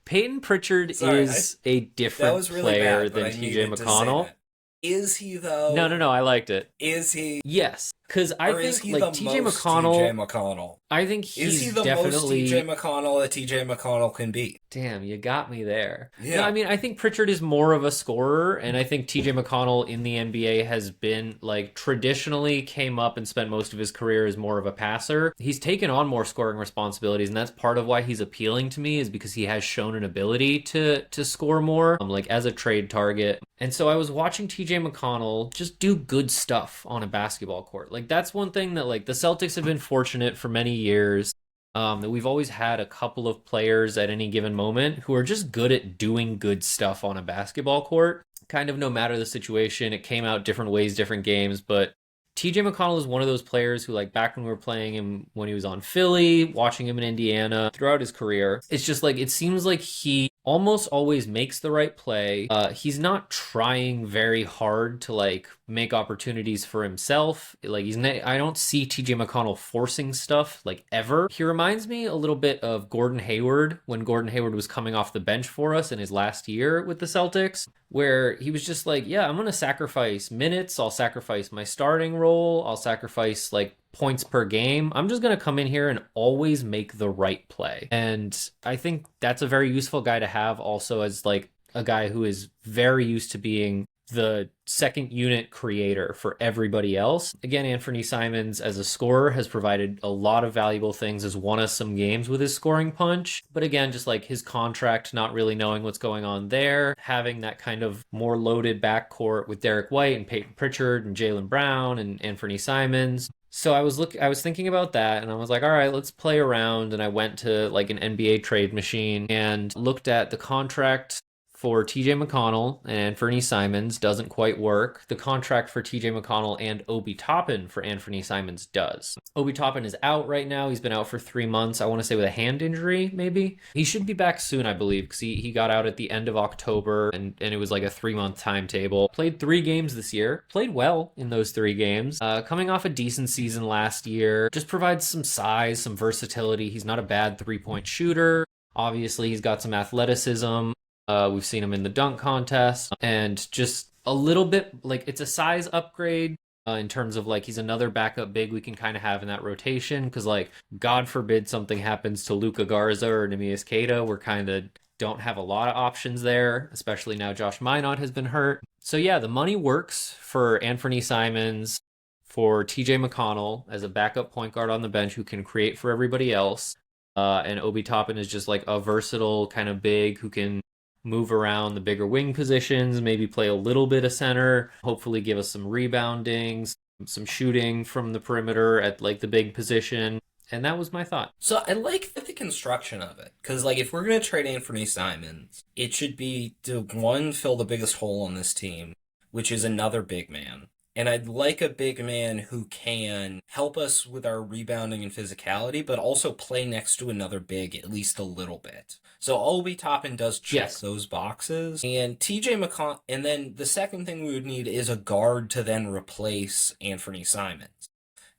Peyton Pritchard Sorry, is a that different was really player bad, but than I TJ needed to say McConnell. that. Is he, No, though? I liked it. Is he? Yes, because I Or is think he like the TJ most TJ McConnell, McConnell? I think Is he he's the most TJ definitely. McConnell that TJ McConnell can be? Damn, you got me there. No, I Yeah. mean, I think Pritchard is more of a scorer, and I think TJ McConnell in the NBA has been like traditionally came up and spent most of his career as more of a passer. He's taken on more scoring responsibilities, and that's part of why he's appealing to me is because he has shown an ability to score more, like as a trade target. And so I was watching TJ McConnell just do good stuff on a basketball court. Like that's one thing that like the Celtics have been fortunate for many years that we've always had a couple of players at any given moment who are just good at doing good stuff on a basketball court. Kind of no matter the situation, it came out different ways, different games. But TJ McConnell is one of those players who, like, back when we were playing him when he was on Philly, watching him in Indiana throughout his career, it's just like it seems like he almost always makes the right play. He's not trying very hard to like make opportunities for himself. Like I don't see TJ McConnell forcing stuff like ever. He reminds me a little bit of Gordon Hayward when Gordon Hayward was coming off the bench for us in his last year with the Celtics, where he was just like, yeah, I'm going to sacrifice minutes. I'll sacrifice my starting role. I'll sacrifice like points per game. I'm just going to come in here and always make the right play. And I think that's a very useful guy to have also as like a guy who is very used to being the second unit creator for everybody else. Again, Anthony Simons as a scorer has provided a lot of valuable things, has won us some games with his scoring punch. But again, just like his contract, not really knowing what's going on there, having that kind of more loaded backcourt with Derek White and Peyton Pritchard and Jaylen Brown and Anthony Simons. So I was thinking about that and I was like, all right, let's play around. And I went to like an NBA trade machine and looked at the contract for TJ McConnell and Fernie Simons doesn't quite work. The contract for TJ McConnell and Obi Toppin for Anthony Simons does. Obi Toppin is out right now. He's been out for 3 months. I want to say with a hand injury, maybe. He should be back soon, I believe, because he got out at the end of October and it was like a 3-month timetable. Played 3 games this year. Played well in those 3 games. Coming off a decent season last year. Just provides some size, some versatility. He's not a bad 3-point shooter. Obviously, he's got some athleticism. We've seen him in the dunk contest and just a little bit like it's a size upgrade in terms of like he's another backup big we can kind of have in that rotation because like God forbid something happens to Luka Garza or Neemias Queta, we're kind of don't have a lot of options there, especially now Josh Minot has been hurt. So yeah, the money works for Anthony Simons, for TJ McConnell as a backup point guard on the bench who can create for everybody else. And Obi Toppin is just like a versatile kind of big who can move around the bigger wing positions, maybe play a little bit of center, hopefully give us some rebounding, some shooting from the perimeter at like the big position. And that was my thought. So I like the construction of it. Because, like, if we're going to trade Anthony Simons, it should be to, one, fill the biggest hole on this team, which is another big man. And I'd like a big man who can help us with our rebounding and physicality, but also play next to another big at least a little bit. So Obi Toppin does check those boxes. And TJ McConnell, and then the second thing we would need is a guard to then replace Anthony Simons.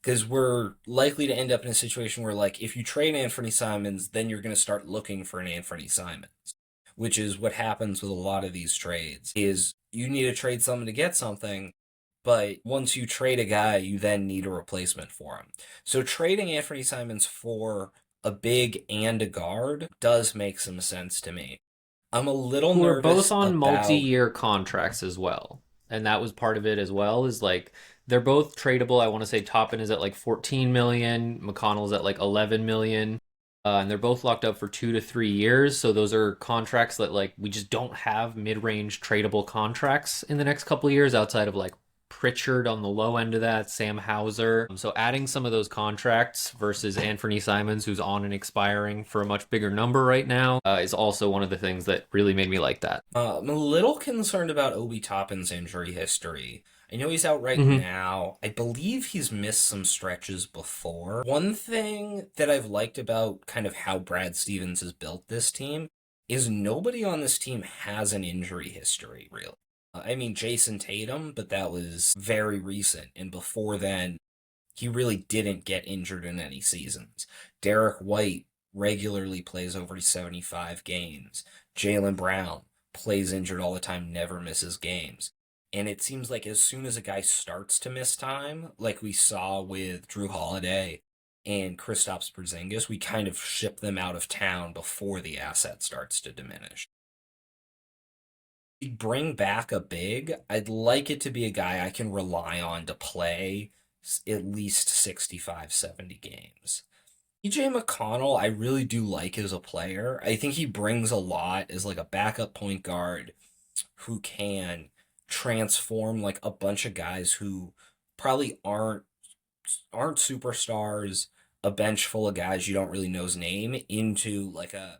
Because we're likely to end up in a situation where, like, if you trade Anthony Simons, then you're going to start looking for an Anthony Simons, which is what happens with a lot of these trades, is you need to trade someone to get something, but once you trade a guy, you then need a replacement for him. So trading Anthony Simons for a big and a guard does make some sense to me. I'm a little Who are nervous both on about multi-year contracts as well. And that was part of it as well, is like they're both tradable. I want to say Toppin is at like 14 million, McConnell's at like 11 million. And they're both locked up for 2 to 3 years. So those are contracts that like we just don't have mid-range tradable contracts in the next couple of years outside of like Pritchard on the low end of that, Sam Hauser. So adding some of those contracts versus Anthony Simons, who's on and expiring for a much bigger number right now, is also one of the things that really made me like that. I'm a little concerned about Obi Toppin's injury history. I know he's out right Mm-hmm. now. I believe he's missed some stretches before. One thing that I've liked about kind of how Brad Stevens has built this team is nobody on this team has an injury history, really. I mean, Jason Tatum, but that was very recent. And before then, he really didn't get injured in any seasons. Derek White regularly plays over 75 games. Jaylen Brown plays injured all the time, never misses games. And it seems like as soon as a guy starts to miss time, like we saw with Drew Holiday and Kristaps Porzingis, we kind of ship them out of town before the asset starts to diminish. We bring back a big, I'd like it to be a guy I can rely on to play at least 65, 70 games. TJ McConnell, I really do like as a player. I think he brings a lot as like a backup point guard who can transform like a bunch of guys who probably aren't superstars, a bench full of guys you don't really know's name into like a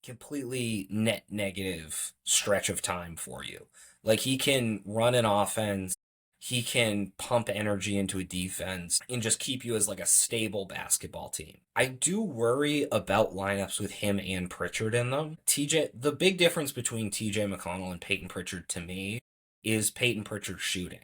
completely net negative stretch of time for you. Like he can run an offense, he can pump energy into a defense and just keep you as like a stable basketball team. I do worry about lineups with him and Pritchard in them. The big difference between TJ McConnell and Peyton Pritchard to me is Peyton Pritchard shooting.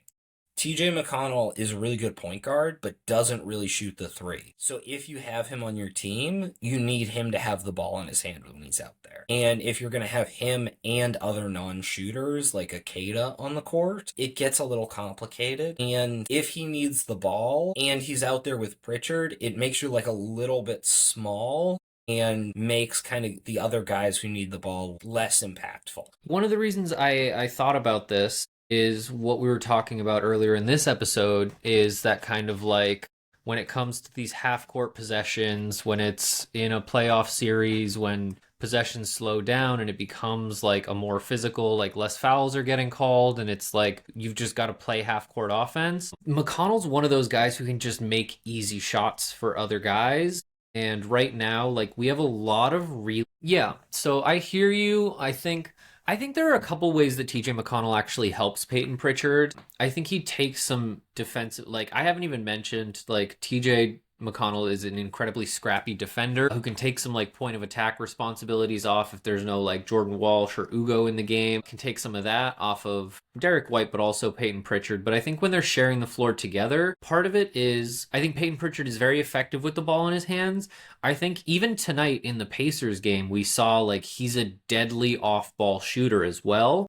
TJ McConnell is a really good point guard, but doesn't really shoot the three. So if you have him on your team, you need him to have the ball in his hand when he's out there. And if you're going to have him and other non-shooters like Akeda on the court, it gets a little complicated. And if he needs the ball and he's out there with Pritchard, it makes you like a little bit small and makes kind of the other guys who need the ball less impactful. One of the reasons I thought about this is what we were talking about earlier in this episode is that kind of like when it comes to these half court possessions, when it's in a playoff series, when possessions slow down and it becomes like a more physical, like less fouls are getting called and it's like you've just got to play half court offense. McConnell's one of those guys who can just make easy shots for other guys. And right now, like we have a lot of yeah. So I hear you. I think there are a couple ways that TJ McConnell actually helps Peyton Pritchard. I think he takes some defensive, like I haven't even mentioned, like TJ McConnell is an incredibly scrappy defender who can take some like point of attack responsibilities off if there's no like Jordan Walsh or Ugo in the game. Can take some of that off of Derek White, but also Peyton Pritchard. But I think when they're sharing the floor together, part of it is I think Peyton Pritchard is very effective with the ball in his hands. I think even tonight in the Pacers game, we saw like he's a deadly off-ball shooter as well.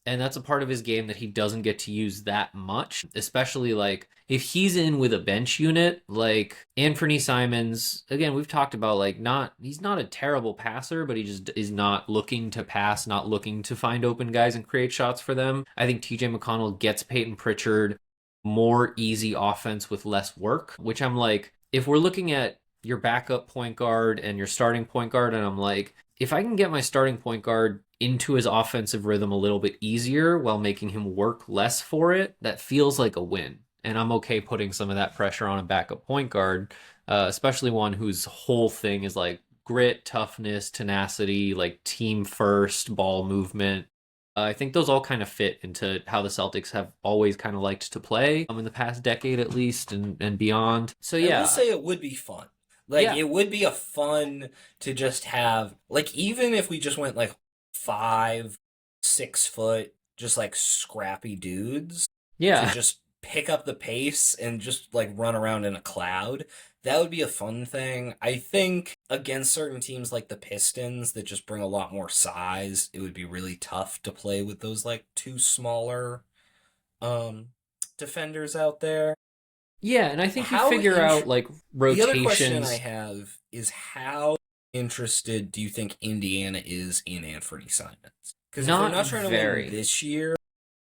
And that's a part of his game that he doesn't get to use that much, especially like if he's in with a bench unit, like Anthony Simons, again, we've talked about like he's not a terrible passer, but he just is not looking to pass, not looking to find open guys and create shots for them. I think TJ McConnell gets Peyton Pritchard more easy offense with less work, which I'm like, if we're looking at your backup point guard and your starting point guard, and I'm like, if I can get my starting point guard into his offensive rhythm a little bit easier while making him work less for it, that feels like a win. And I'm okay putting some of that pressure on a backup point guard, especially one whose whole thing is like grit, toughness, tenacity, like team first, ball movement. I think those all kind of fit into how the Celtics have always kind of liked to play in the past decade at least and beyond. So I yeah. will say it would be fun. Like it would be a fun to just have like even if we just went like 5, 6 foot, just like scrappy dudes to just pick up the pace and just like run around in a cloud. That would be a fun thing. I think against certain teams like the Pistons that just bring a lot more size, it would be really tough to play with those like two smaller defenders out there. Yeah, and I think you figure out like rotations. The other question I have is how interested do you think Indiana is in Anthony Simons? Because if they're not trying to win this year.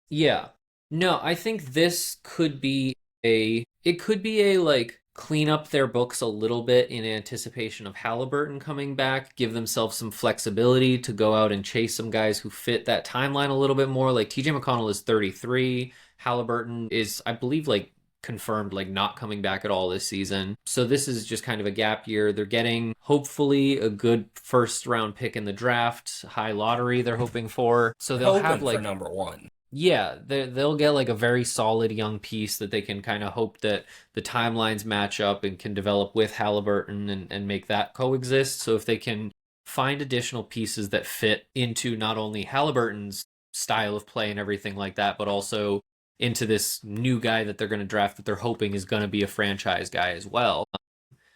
Yeah. No, I think this could be it could be a like clean up their books a little bit in anticipation of Halliburton coming back, give themselves some flexibility to go out and chase some guys who fit that timeline a little bit more. Like TJ McConnell is 33. Halliburton is, I believe, like confirmed like not coming back at all this season. So this is just kind of a gap year. They're getting hopefully a good first round pick in the draft, high lottery they're hoping for. So they'll have Hoping for like, number one. yeah, they'll get like a very solid young piece that they can kind of hope that the timelines match up and can develop with Halliburton and make that coexist. So if they can find additional pieces that fit into not only Halliburton's style of play and everything like that, but also into this new guy that they're going to draft that they're hoping is going to be a franchise guy as well.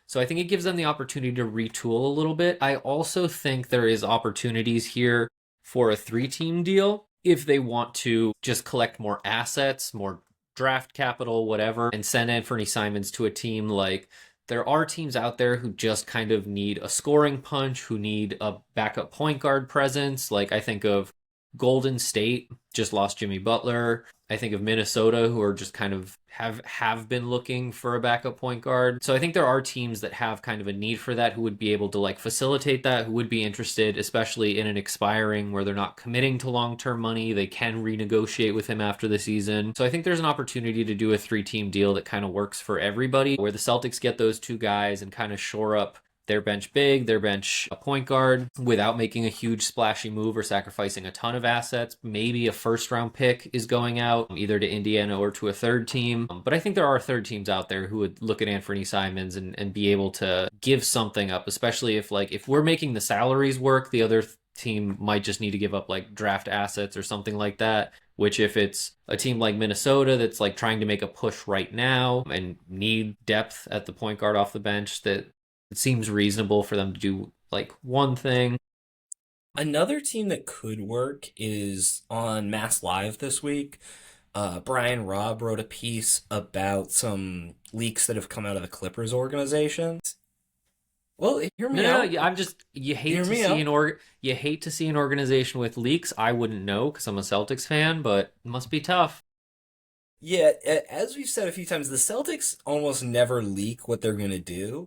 So I think it gives them the opportunity to retool a little bit. I also think there is opportunities here for a 3-team deal if they want to just collect more assets, more draft capital, whatever, and send Anthony Simons to a team. Like there are teams out there who just kind of need a scoring punch, who need a backup point guard presence. Like I think of Golden State just lost Jimmy Butler. I think of Minnesota, who are just kind of have been looking for a backup point guard. So I think there are teams that have kind of a need for that, who would be able to like facilitate that, who would be interested, especially in an expiring where they're not committing to long-term money. They can renegotiate with him after the season. So I think there's an opportunity to do a 3-team deal that kind of works for everybody, where the Celtics get those two guys and kind of shore up their bench big, their bench a point guard without making a huge splashy move or sacrificing a ton of assets. Maybe a first round pick is going out either to Indiana or to a third team. But I think there are third teams out there who would look at Anthony Simons and be able to give something up, especially if like if we're making the salaries work, the other team might just need to give up like draft assets or something like that. Which if it's a team like Minnesota that's like trying to make a push right now and need depth at the point guard off the bench, that it seems reasonable for them to do like one thing. Another team that could work is on Mass Live this week. Brian Robb wrote a piece about some leaks that have come out of the Clippers organization. Well, hear No, me no, out. no. I'm just Hear me out. you hate to see an organization with leaks. I wouldn't know because I'm a Celtics fan, but it must be tough. Yeah, as we've said a few times, the Celtics almost never leak what they're going to do.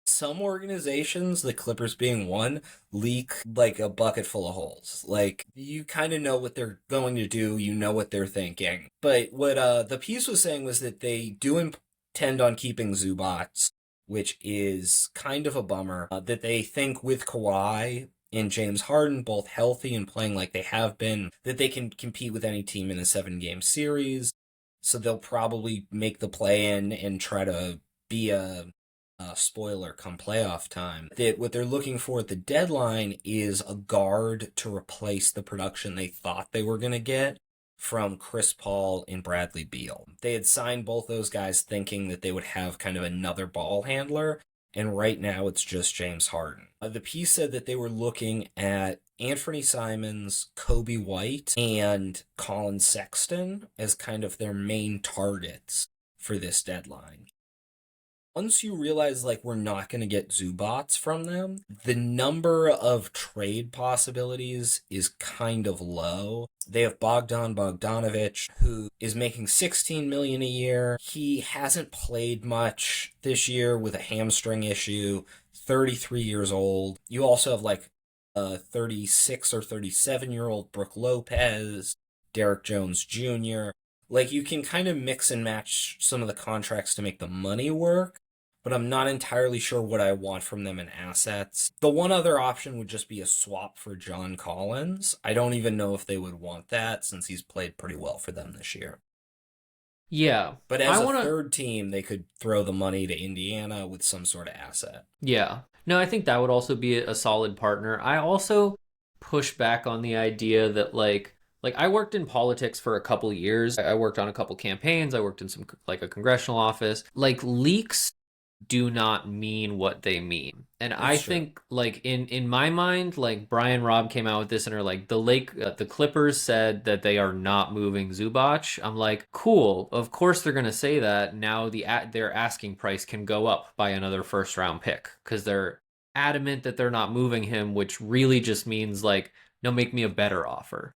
Some organizations, the Clippers being one, leak like a bucket full of holes. Like, you kind of know what they're going to do, you know what they're thinking. But what the piece was saying was that they do intend on keeping Zubats, which is kind of a bummer. That they think with Kawhi and James Harden both healthy and playing like they have been, that they can compete with any team in a 7-game series. So they'll probably make the play in and try to be a spoiler come playoff time. That what they're looking for at the deadline is a guard to replace the production they thought they were going to get from Chris Paul and Bradley Beal. They had signed both those guys thinking that they would have kind of another ball handler, and right now it's just James Harden. The piece said that they were looking at Anthony Simons, Kobe White, and Colin Sexton as kind of their main targets for this deadline. Once you realize like we're not going to get Zubats from them, the number of trade possibilities is kind of low. They have Bogdan Bogdanovic, who is making $16 million a year. He hasn't played much this year with a hamstring issue, 33 years old. You also have like a 36 or 37-year-old Brook Lopez, Derek Jones Jr. Like, you can kind of mix and match some of the contracts to make the money work, but I'm not entirely sure what I want from them in assets. The one other option would just be a swap for John Collins. I don't even know if they would want that since he's played pretty well for them this year. Yeah. But I as a want to third team, they could throw the money to Indiana with some sort of asset. Yeah. No, I think that would also be a solid partner. I also push back on the idea that like I worked in politics for a couple years. I worked on a couple campaigns. I worked in some like a congressional office. Like leaks do not mean what they mean. And I That's true. think like in my mind, like Brian Robb came out with this and are like the Clippers said that they are not moving Zubac. I'm like, cool. Of course they're gonna say that. Now their asking price can go up by another first round pick because they're adamant that they're not moving him, which really just means like, no, make me a better offer.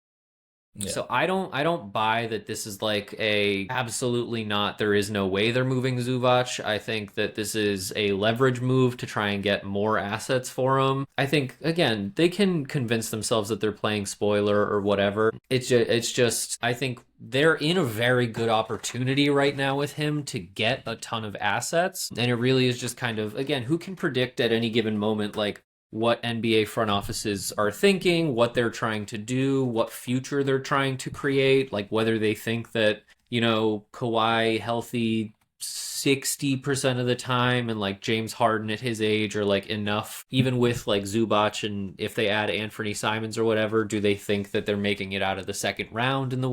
Yeah. So I don't buy that this is like a absolutely not, there is no way they're moving Zubac. I think that this is a leverage move to try and get more assets for him. I think again, they can convince themselves that they're playing spoiler or whatever. It's just I think they're in a very good opportunity right now with him to get a ton of assets. And it really is just kind of, again, who can predict at any given moment like what NBA front offices are thinking, what they're trying to do, what future they're trying to create, like whether they think that, Kawhi healthy 60% of the time and like James Harden at his age are like enough, even with like Zubac, and if they add Anthony Simons or whatever, do they think that they're making it out of the second round in the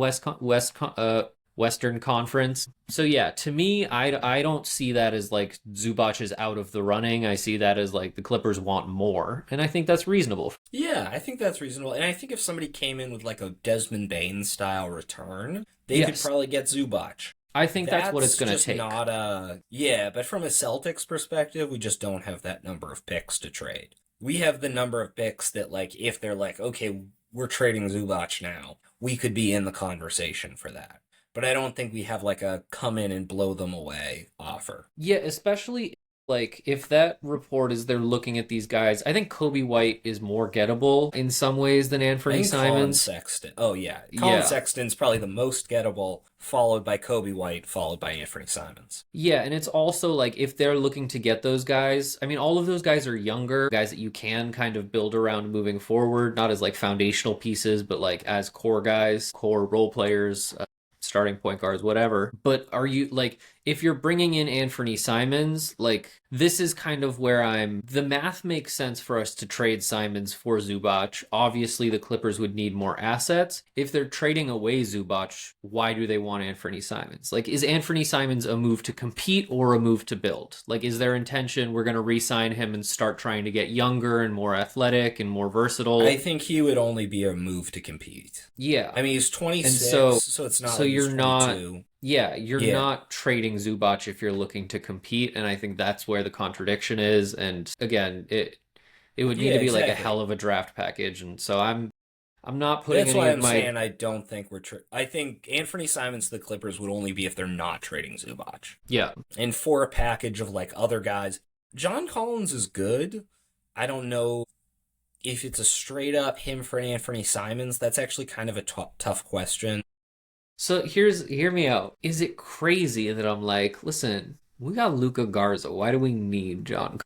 Western Conference? So yeah, to me, I don't see that as like Zubac is out of the running. I see that as like the Clippers want more, and I think that's reasonable. Yeah, I think that's reasonable. And I think if somebody came in with like a Desmond Bain style return, they could Yes, probably get Zubac. I think that's what it's That's going to just take. not a. Yeah, but from a Celtics perspective, we just don't have that number of picks to trade. We have the number of picks that, like, if they're like, okay, we're trading Zubac now, we could be in the conversation for that. But I don't think we have like a come in and blow them away offer. Yeah, especially like if that report is they're looking at these guys. I think Kobe White is more gettable in some ways than I Anthony think Colin Simons. Sexton. Oh yeah, Colin Yeah. Sexton's probably the most gettable, followed by Kobe White, followed by Anthony Simons. Yeah, and it's also like if they're looking to get those guys, I mean, all of those guys are younger, guys that you can kind of build around moving forward, not as like foundational pieces, but like as core guys, core role players, starting point guards, whatever. But are you like, if you're bringing in Anthony Simons, like this is kind of where the math makes sense for us to trade Simons for Zubac. Obviously, the Clippers would need more assets. If they're trading away Zubac, why do they want Anthony Simons? Like, is Anthony Simons a move to compete or a move to build? Like, is their intention we're going to re-sign him and start trying to get younger and more athletic and more I versatile? think he would only be a move to compete. Yeah. I mean, he's And so 26, so it's not so like he's you're not, 22. yeah, you're Yeah. not trading Zubac if you're looking to compete, and I think that's where the contradiction is. And again, it would need Yeah, to be like a hell exactly. of a draft package, and so I'm not putting That's any why of I'm my, saying I don't think I think Anthony Simons to the Clippers would only be if they're not trading Zubac. yeah. And for a package of like other guys, John Collins is good. I don't know if it's a straight up him for Anthony Simons. That's actually kind of a tough question. So hear me out. Is it crazy that I'm like, listen, we got Luca Garza. Why do we need John?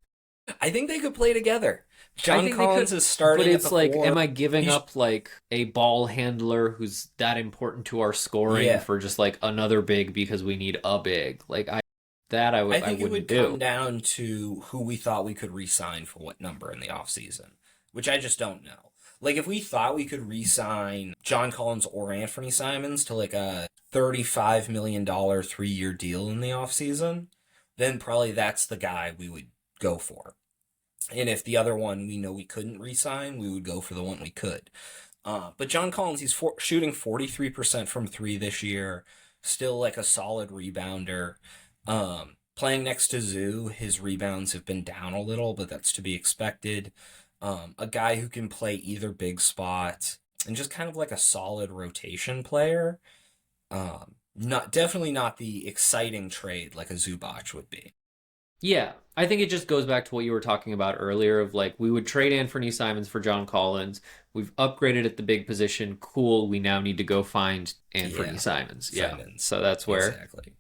I think they could play together. I John think they Collins could, is but starting at the it's like, four. am I giving He's up like a ball handler who's that important to our scoring yeah. for just like another big because we need a big? Like I I think it wouldn't would come do. down to who we thought we could re-sign for what number in the offseason, which I just don't know. Like if we thought we could re-sign John Collins or Anthony Simons to like a $35 million 3-year deal in the offseason, then probably that's the guy we would go for. And if the other one we know we couldn't re-sign, we would go for the one we could. But John Collins, he's shooting 43% from three this year, still like a solid rebounder. Playing next to Zoo, his rebounds have been down a little, but that's to be expected. A guy who can play either big spot and just kind of like a solid rotation player. Not definitely not the exciting trade like a Zubac would be. Yeah, I think it just goes back to what you were talking about earlier of like we would trade Anthony Simons for John Collins. We've upgraded at the big position. Cool. We now need to go find Anthony Yeah, Simons. Yeah. Simons. So that's where, Exactly.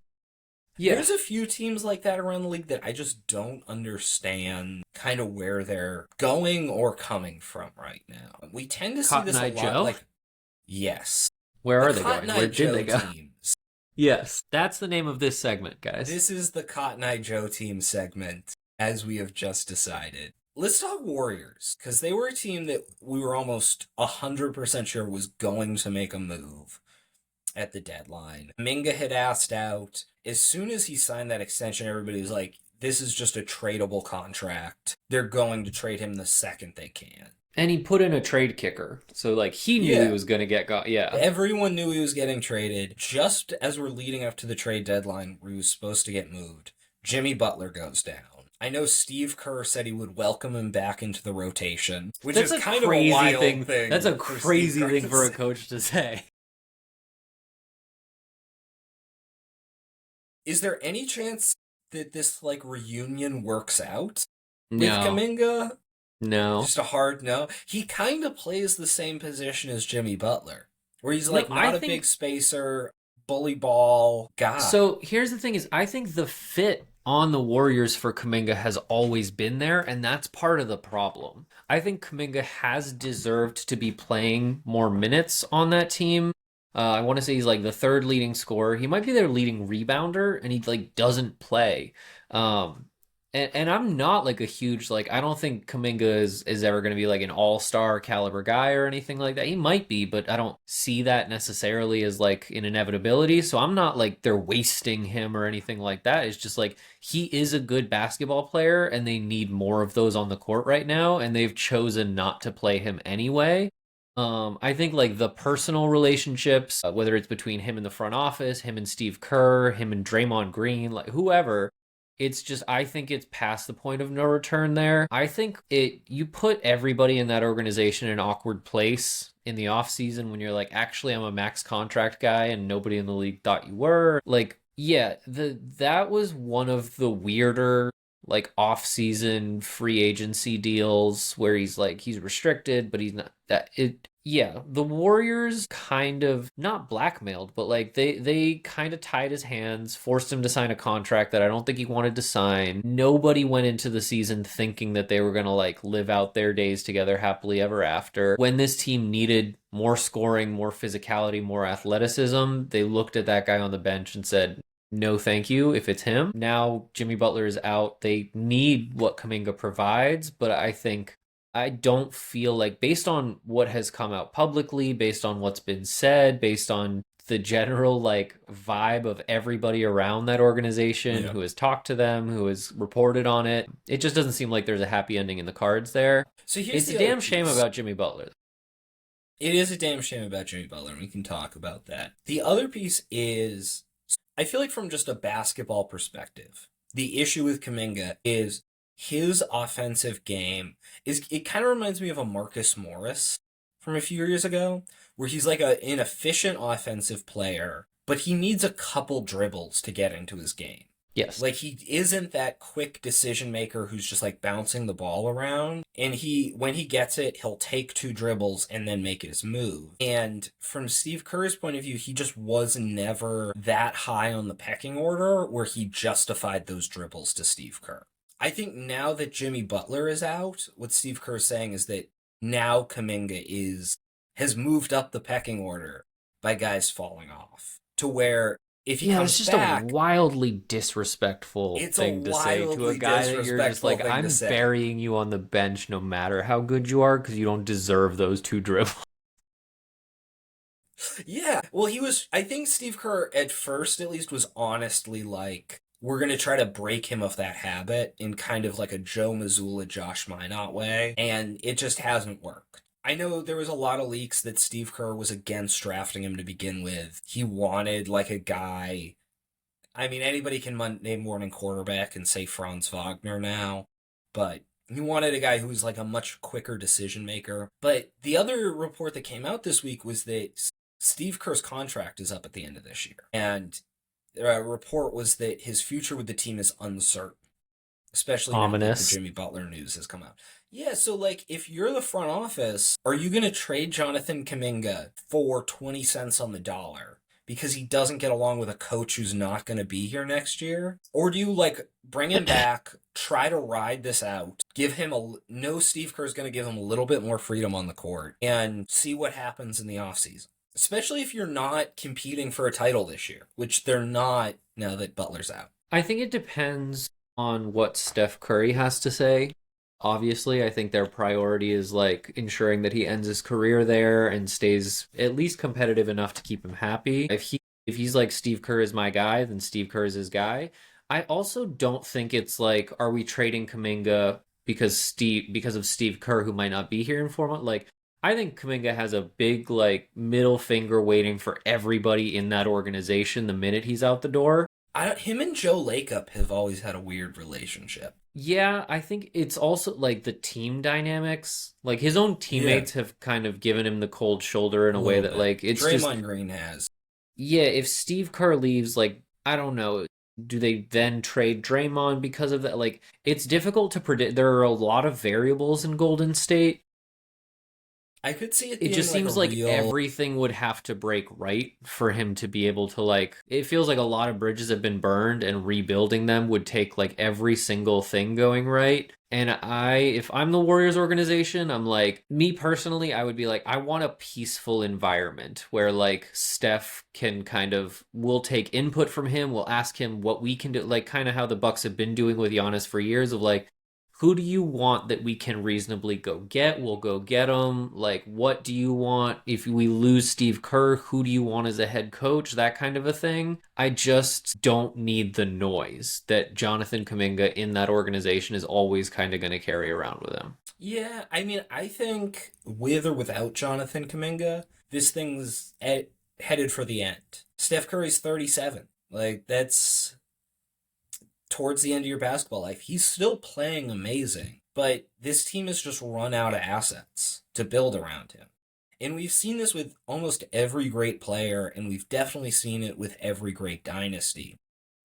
yeah. There's a few teams like that around the league that I just don't understand kind of where they're going or coming from right now. We tend to see Cotton this a Eye lot Joe. like, yes, Where the are they Cotton going? Eye Where did Joe they go? teams. Yes. That's the name of this segment, guys. This is the Cotton Eye Joe team segment, as we have just decided. Let's talk Warriors, because they were a team that we were almost 100% sure was going to make a move at the deadline. Minga had asked out. As soon as he signed that extension, everybody was like, this is just a tradable contract. They're going to trade him the second they can. And he put in a trade kicker. So like he knew he Yeah. was going to get got. Yeah. Everyone knew he was getting traded. Just as we're leading up to the trade deadline where he was supposed to get moved, Jimmy Butler goes down. I know Steve Kerr said he would welcome him back into the rotation, which That's is a kind of a crazy wild thing. thing. That's a for Steve crazy Kerr thing to for a say. coach to say. Is there any chance that this like reunion works out with No, Kuminga? no, Just a hard no. He kind of plays the same position as Jimmy Butler, where he's no. like I not a big think spacer, bully ball guy. so. Here's the thing: is I think the fit on the Warriors for Kuminga has always been there, and that's part of the problem. I think Kuminga has deserved to be playing more minutes on that team. I want to say he's like the third leading scorer. He might be their leading rebounder, and he like doesn't play. Um, and I'm not like a huge like I don't think Kuminga is ever going to be like an all-star caliber guy or anything like that. He might be, but I don't see that necessarily as like an inevitability. So I'm not like they're wasting him or anything like that. It's just like he is a good basketball player and they need more of those on the court right now and they've chosen not to play him anyway. I think like the personal relationships, whether it's between him and the front office, him and Steve Kerr, him and Draymond Green, like whoever, it's just I think it's past the point of no return there. I think it you put everybody in that organization in an awkward place in the off season when you're like, actually I'm a max contract guy and nobody in the league thought you were. Like, yeah, the that was one of the weirder like off-season free agency deals where he's like he's restricted but he's not that it yeah, the Warriors kind of not blackmailed, but like they kind of tied his hands, forced him to sign a contract that I don't think he wanted to sign. Nobody went into the season thinking that they were going to like live out their days together happily ever after. When this team needed more scoring, more physicality, more athleticism, they looked at that guy on the bench and said, no thank you if it's him. Now Jimmy Butler is out. They need what Kuminga provides, but I don't feel like based on what has come out publicly, based on what's been said, based on the general like vibe of everybody around that organization Yeah. who has talked to them, who has reported on it, it just doesn't seem like there's a happy ending in the cards there. So here's It's a the other damn shame piece. about Jimmy Butler. It is a damn shame about Jimmy Butler, and we can talk about that. The other piece is, I feel like from just a basketball perspective, the issue with Kuminga is his offensive game is it kind of reminds me of a Marcus Morris from a few years ago, where he's like an inefficient offensive player, but he needs a couple dribbles to get into his game. Yes. Like he isn't that quick decision maker who's just like bouncing the ball around. And he when he gets it, he'll take two dribbles and then make his move. And from Steve Kerr's point of view, he just was never that high on the pecking order where he justified those dribbles to Steve Kerr. I think now that Jimmy Butler is out, what Steve Kerr is saying is that now Kuminga has moved up the pecking order by guys falling off to where if he Yeah, it's comes just a back, wildly disrespectful it's a thing to say to a wildly guy that you're just disrespectful like, thing to I'm say. burying you on the bench no matter how good you are because you don't deserve those two dribbles. Yeah, well, I think Steve Kerr at first at least was honestly like, we're going to try to break him of that habit in kind of like a Joe Mazzulla, Josh Minot way, and it just hasn't worked. I know there was a lot of leaks that Steve Kerr was against drafting him to begin with. He wanted like a guy. I mean, anybody can name morning quarterback and say Franz Wagner now, but he wanted a guy who's like a much quicker decision maker. But the other report that came out this week was that Steve Kerr's contract is up at the end of this year. And a report was that his future with the team is uncertain, especially now that the Ominous. Jimmy Butler news has come out. Yeah, so like if you're the front office, are you going to trade Jonathan Kuminga for 20 cents on the dollar because he doesn't get along with a coach who's not going to be here next year? Or do you like bring him back, try to ride this out, give him no, Steve Kerr's going to give him a little bit more freedom on the court and see what happens in the offseason? Especially if you're not competing for a title this year, which they're not now that Butler's out. I think it depends on what Steph Curry has to say. Obviously, I think their priority is like ensuring that he ends his career there and stays at least competitive enough to keep him happy. If he's like Steve Kerr is my guy, then Steve Kerr is his guy. I also don't think it's like, are we trading Kuminga because of Steve Kerr who might not be here in 4 months? Like I think Kuminga has a big like middle finger waiting for everybody in that organization the minute he's out the door. Him and Joe Lacob have always had a weird relationship. Yeah, I think it's also like the team dynamics. Like his own teammates have kind of given him the cold shoulder in a way that Bit. like it's Draymond just Green has. yeah, if Steve Kerr leaves, like I don't know, Do they then trade Draymond because of that? Like, it's difficult to predict. There are a lot of variables in Golden State. I could see it It being just like a seems like real. everything would have to break right for him to be able to, like, it feels like a lot of bridges have been burned and rebuilding them would take like every single thing going right. And if I'm the Warriors organization, I'm like, me personally, I would be like, I want a peaceful environment where like Steph can kind of, we'll take input from him, we'll ask him what we can do, like kind of how the Bucks have been doing with Giannis for years of like, who do you want that we can reasonably go get? We'll go get them. Like, what do you want? If we lose Steve Kerr, who do you want as a head coach? That kind of a thing. I just don't need the noise that Jonathan Kuminga in that organization is always kind of going to carry around with him. Yeah, I mean, I think with or without Jonathan Kuminga, this headed for the end. Steph Curry's 37. Like, that's towards the end of your basketball life. He's still playing amazing, but this team has just run out of assets to build around him. And we've seen this with almost every great player, and we've definitely seen it with every great dynasty,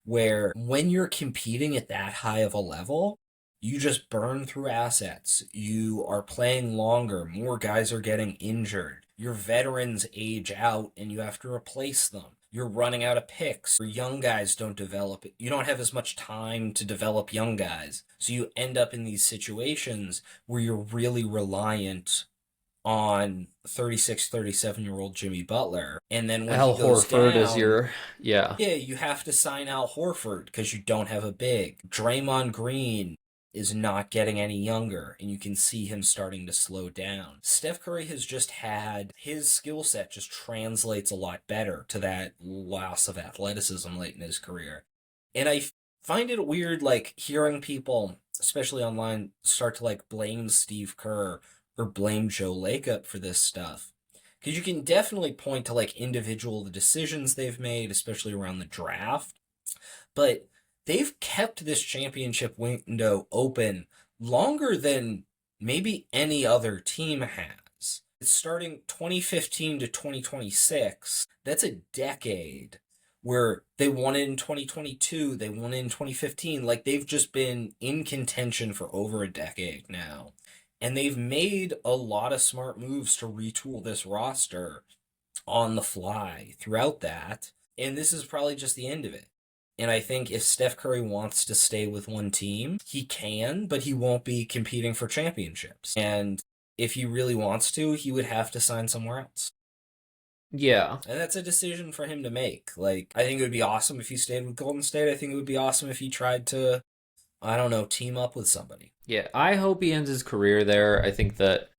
where when you're competing at that high of a level, you just burn through assets. You are playing longer, more guys are getting injured. Your veterans age out and you have to replace them. You're running out of picks. Your young guys don't develop. You don't have as much time to develop young guys. So you end up in these situations where you're really reliant on 36, 37-year-old Jimmy Butler. And then when he Al goes Horford is down, your, yeah. yeah, you have to sign Al Horford because you don't have a big. Draymond Green is not getting any younger, and you can see him starting to slow down. Steph Curry has just had his skill set just translates a lot better to that loss of athleticism late in his career. And I find it weird, like, hearing people, especially online, start to, like, blame Steve Kerr or blame Joe Lacob for this stuff. Because you can definitely point to, like, individual decisions they've made, especially around the draft. But they've kept this championship window open longer than maybe any other team has. It's starting 2015 to 2026. That's a decade where they won it in 2022, they won it in 2015. Like, they've just been in contention for over a decade now. And they've made a lot of smart moves to retool this roster on the fly throughout that. And this is probably just the end of it. And I think if Steph Curry wants to stay with one team, he can, but he won't be competing for championships. And if he really wants to, he would have to sign somewhere else. Yeah. And that's a decision for him to make. Like, I think it would be awesome if he stayed with Golden State. I think it would be awesome if he tried to, I don't know, team up with somebody. Yeah, I hope he ends his career there. I think that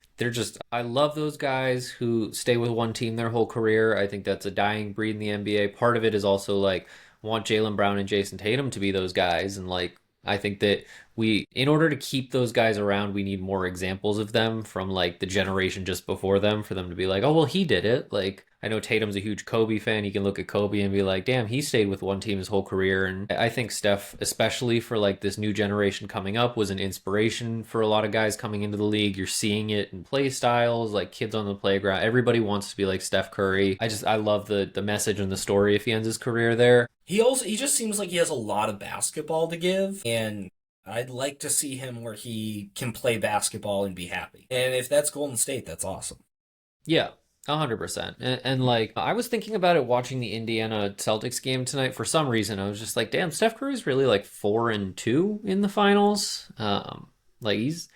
I love those guys who stay with one team their whole career. I think that's a dying breed in the NBA. Part of it is also like, want Jaylen Brown and Jason Tatum to be those guys. And like, I think that in order to keep those guys around, we need more examples of them from like the generation just before them for them to be like, oh, well, he did it. Like, I know Tatum's a huge Kobe fan. You can look at Kobe and be like, damn, he stayed with one team his whole career. And I think Steph, especially for like this new generation coming up, was an inspiration for a lot of guys coming into the league. You're seeing it in play styles, like kids on the playground. Everybody wants to be like Steph Curry. I love the message and the story if he ends his career there. He just seems like he has a lot of basketball to give, and I'd like to see him where he can play basketball and be happy. And if that's Golden State, that's awesome. Yeah, 100%. And like, I was thinking about it watching the Indiana Celtics game tonight. For some reason, I was just like, damn, Steph Curry's really like 4-2 in the finals. Like he's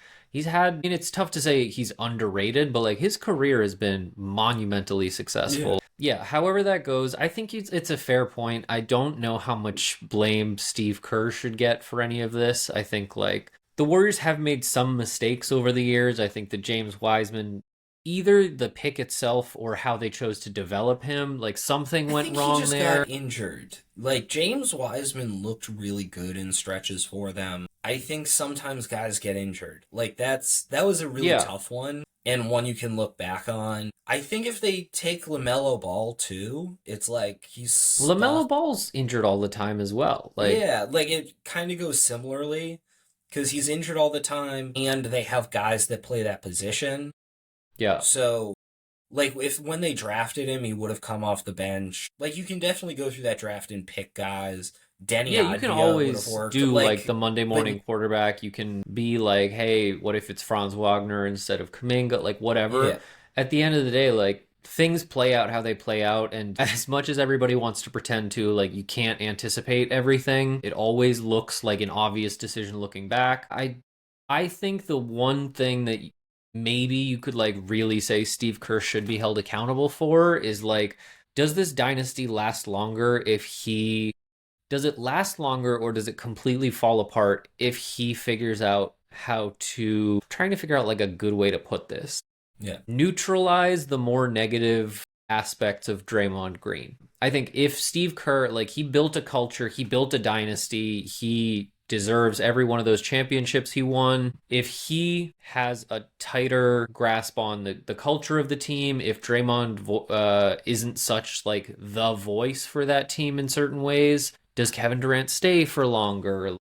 had, I mean, it's tough to say he's underrated, but like his career has been monumentally Yeah. successful. Yeah, however that goes, I think it's a fair point. I don't know how much blame Steve Kerr should get for any of this. I think like the Warriors have made some mistakes over the years. I think that James Wiseman, either the pick itself or how they chose to develop him, like something I went think he wrong just there. got injured. Like, James Wiseman looked really good in stretches for them. I think sometimes guys get injured. Like, that was a really Yeah. tough one and one you can look back on. I think if they take LaMelo Ball too, it's like he's LaMelo stuck. Ball's injured all the time as well. Like, Yeah, like it kind of goes similarly because he's injured all the time and they have guys that play that position. yeah. So, like, if when they drafted him, he would have come off the bench. Like, you can definitely go through that draft and pick guys Denny Yeah, you can Advia would have always worked. do like the Monday But morning quarterback. You can be like, hey, what if it's Franz Wagner instead of Kaminga? Like, whatever. yeah, At the end of the day, like, things play out how they play out. And as much as everybody wants to pretend to, like, you can't anticipate everything, it always looks like an obvious decision looking back. I think the one thing that maybe you could, like, really say Steve Kerr should be held accountable for is, like, does this dynasty last longer if he does it last longer or does it completely fall apart if he figures out how to trying to figure out like a good way to put this yeah, neutralize the more negative aspects of Draymond Green. I think if Steve Kerr, like, he built a culture, he built a dynasty, he deserves every one of those championships he won. If he has a tighter grasp on the culture of the team, if Draymond isn't such like the voice for that team in certain ways, does Kevin Durant stay for longer?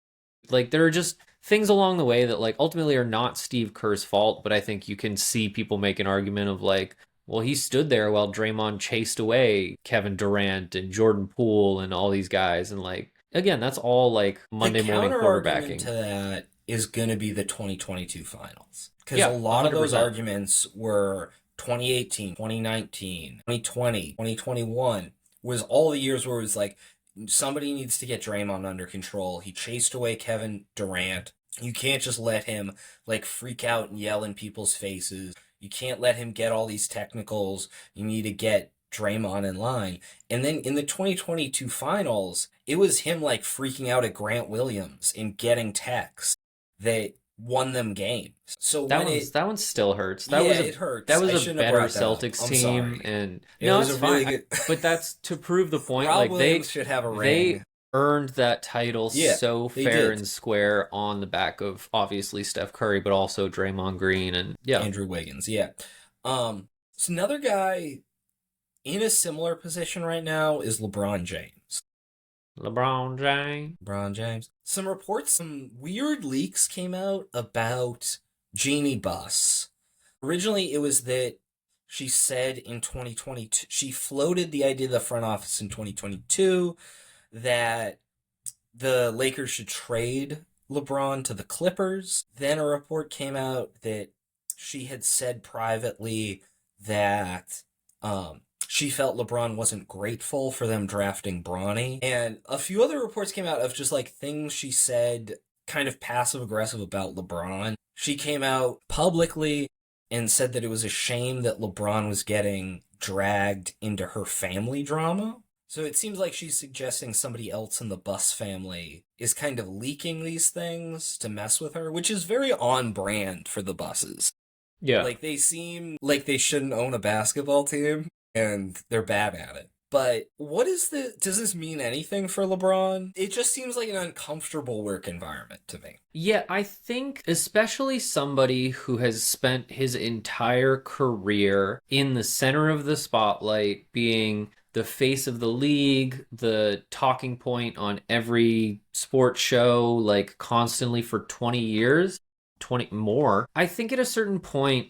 Like, there are just things along the way that like ultimately are not Steve Kerr's fault, but I think you can see people make an argument of like, well, he stood there while Draymond chased away Kevin Durant and Jordan Poole and all these guys, and like again, that's all like the Monday morning counter argument to quarterbacking. that is going to be the 2022 finals. Because a Yeah, lot of those 100%. arguments were 2018, 2019, 2020, 2021 was all the years where it was like, somebody needs to get Draymond under control. He chased away Kevin Durant. You can't just let him like freak out and yell in people's faces. You can't let him get all these technicals. You need to get Draymond in line. And then in the 2022 finals, it was him like freaking out at Grant Williams and getting texts that won them games. So when it, That one still hurts. yeah, it That hurts. was I a shouldn't have better brought that up. Celtics I'm team, sorry. and It no, was it's a fine. really good. But that's to prove the point. Rob Like Williams should have a they ring. earned that title Yeah, so they fair did. and square on the back of obviously Steph Curry, but also Draymond Green, and yeah, Andrew Wiggins, yeah. So another guy in a similar position right now is LeBron James. LeBron James. LeBron James. Some reports, some weird leaks came out about Jeannie Buss. Originally, it was that she said in 2022, she floated the idea of the front office in 2022 that the Lakers should trade LeBron to the Clippers. Then a report came out that she had said privately that she felt LeBron wasn't grateful for them drafting Bronny. And a few other reports came out of just like things she said kind of passive aggressive about LeBron. She came out publicly and said that it was a shame that LeBron was getting dragged into her family drama. So it seems like she's suggesting somebody else in the Buss family is kind of leaking these things to mess with her, which is very on brand for the Busses. Yeah. Like, they seem like they shouldn't own a basketball team, and they're bad at it. But what is the. Does this mean anything for LeBron? It just seems like an uncomfortable work environment to me. Yeah, I think especially somebody who has spent his entire career in the center of the spotlight, being the face of the league, the talking point on every sports show, like constantly for 20 years, 20 more. I think at a certain point,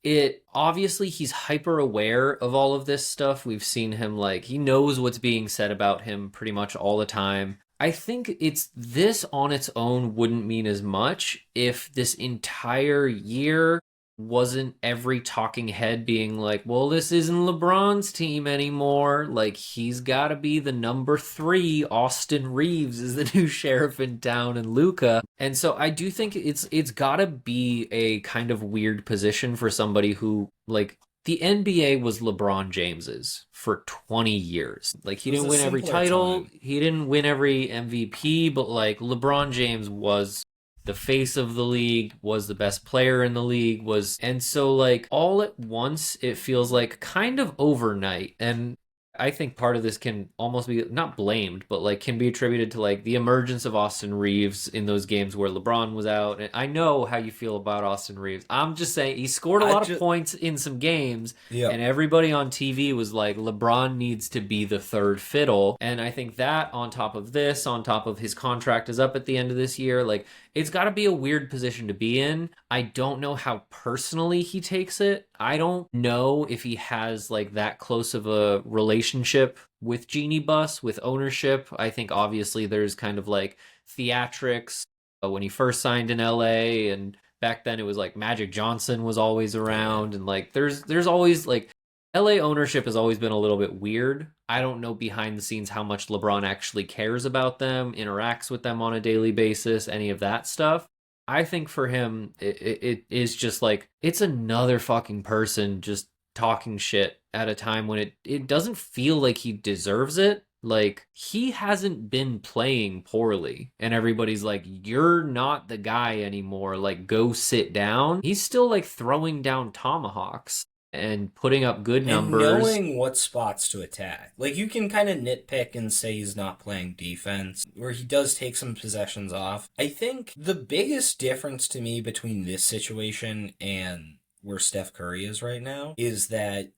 it obviously he's hyper aware of all of this stuff. We've seen him like he knows what's being said about him pretty much all the time. I think it's this on its own wouldn't mean as much if this entire year wasn't every talking head being like, well, this isn't LeBron's team anymore. Like, he's got to be the number 3. Austin Reeves is the new sheriff in town, and Luca. And so I do think it's got to be a kind of weird position for somebody who, like, the NBA was LeBron James's for 20 years. Like, he It was didn't a win every simpler title, time. he didn't win every MVP, but like LeBron James was the face of the league, was the best player in the league, was, and so like all at once it feels like kind of overnight. And I think part of this can almost be not blamed, but like can be attributed to like the emergence of Austin Reeves in those games where LeBron was out. And I know how you feel about Austin Reeves. I'm just saying he scored a I lot of just. points in some games, Yeah. and everybody on TV was like, LeBron needs to be the third fiddle. And I think that on top of this, on top of his contract is up at the end of this year, like it's got to be a weird position to be in. I don't know how personally he takes it. I don't know if he has like that close of a relationship with Genie Bus, with ownership. I think obviously there's kind of like theatrics when he first signed in LA, and back then it was like Magic Johnson was always Yeah. around, and like there's always like LA ownership has always been a little bit weird. I don't know behind the scenes how much LeBron actually cares about them, interacts with them on a daily basis, any of that stuff. I think for him, it is just like it's another fucking person just talking shit at a time when it doesn't feel like he deserves it. Like he hasn't been playing poorly, and everybody's like, "You're not the guy anymore. Like, go sit down." He's still like throwing down tomahawks and putting up good And numbers. knowing what spots to attack. Like, you can kind of nitpick and say he's not playing defense, where he does take some possessions off. I think the biggest difference to me between this situation and where Steph Curry is right now is that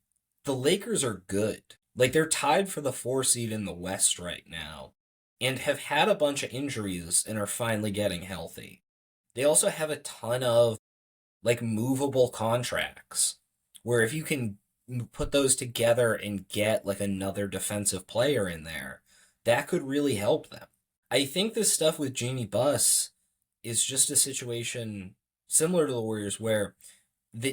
the Lakers are good. Like, they're tied for the 4 seed in the West right now and have had a bunch of injuries and are finally getting healthy. They also have a ton of, like, movable contracts where if you can put those together and get like another defensive player in there, that could really help them. I think this stuff with Genie Bus is just a situation similar to the Warriors where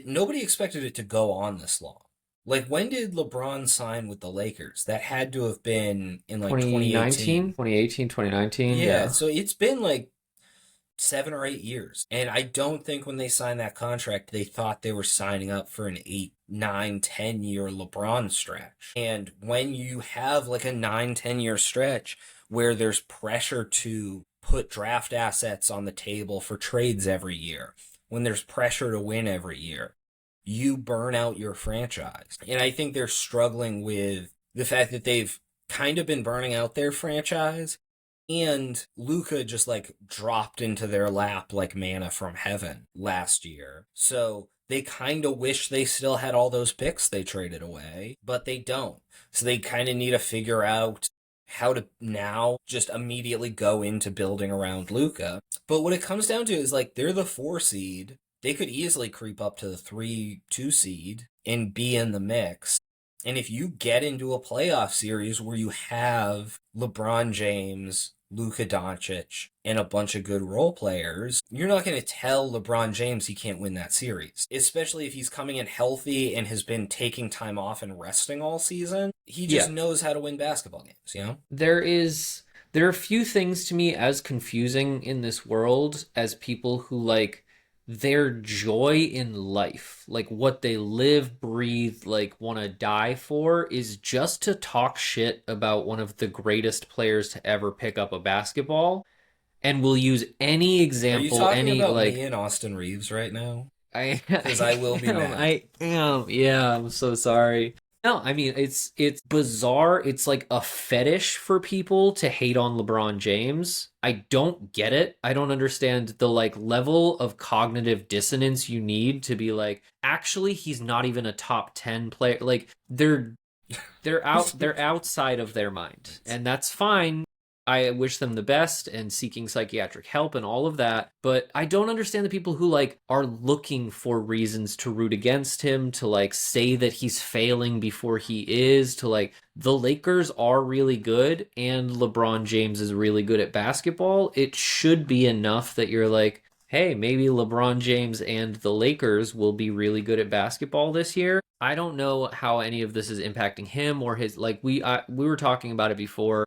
nobody expected it to go on this long. Like, when did LeBron sign with the Lakers? That had to have been in like 2019, 2018. 2018, 2019. Yeah, Yeah. so it's been like 7 or 8 years. And I don't think when they signed that contract, they thought they were signing up for an 8, 9, 10 year LeBron stretch. And when you have like a 9, 10 year stretch where there's pressure to put draft assets on the table for trades every year, when there's pressure to win every year, you burn out your franchise. And I think they're struggling with the fact that they've kind of been burning out their franchise, and Luca just like dropped into their lap like manna from heaven last year. So they kind of wish they still had all those picks they traded away, but they don't. So they kind of need to figure out how to now just immediately go into building around Luca. But what it comes down to is like they're the 4 seed. They could easily creep up to the 3, 2 seed and be in the mix. And if you get into a playoff series where you have LeBron James, Luka Doncic, and a bunch of good role players, you're not going to tell LeBron James he can't win that series. Especially if he's coming in healthy and has been taking time off and resting all season. He just Yeah. knows how to win basketball games, you know? There are a few things to me as confusing in this world as people who like their joy in life, like what they live, breathe, like want to die for, is just to talk shit about one of the greatest players to ever pick up a basketball, and will use any Are you example, talking any about like me and Austin Reeves right now? Because I I will be am. mad. I am. Yeah, I'm so sorry. No, I mean it's bizarre. It's like a fetish for people to hate on LeBron James. I don't get it. I don't understand the like level of cognitive dissonance you need to be like, actually he's not even a top 10 player. Like they're outside of their mind, and that's fine. I wish them the best and seeking psychiatric help and all of that, but I don't understand the people who like are looking for reasons to root against him, to like say that he's failing before he is, to like the Lakers are really good and LeBron James is really good at basketball. It should be enough that you're like, hey, maybe LeBron James and the Lakers will be really good at basketball this year. I don't know how any of this is impacting him or his, like we were talking about it before.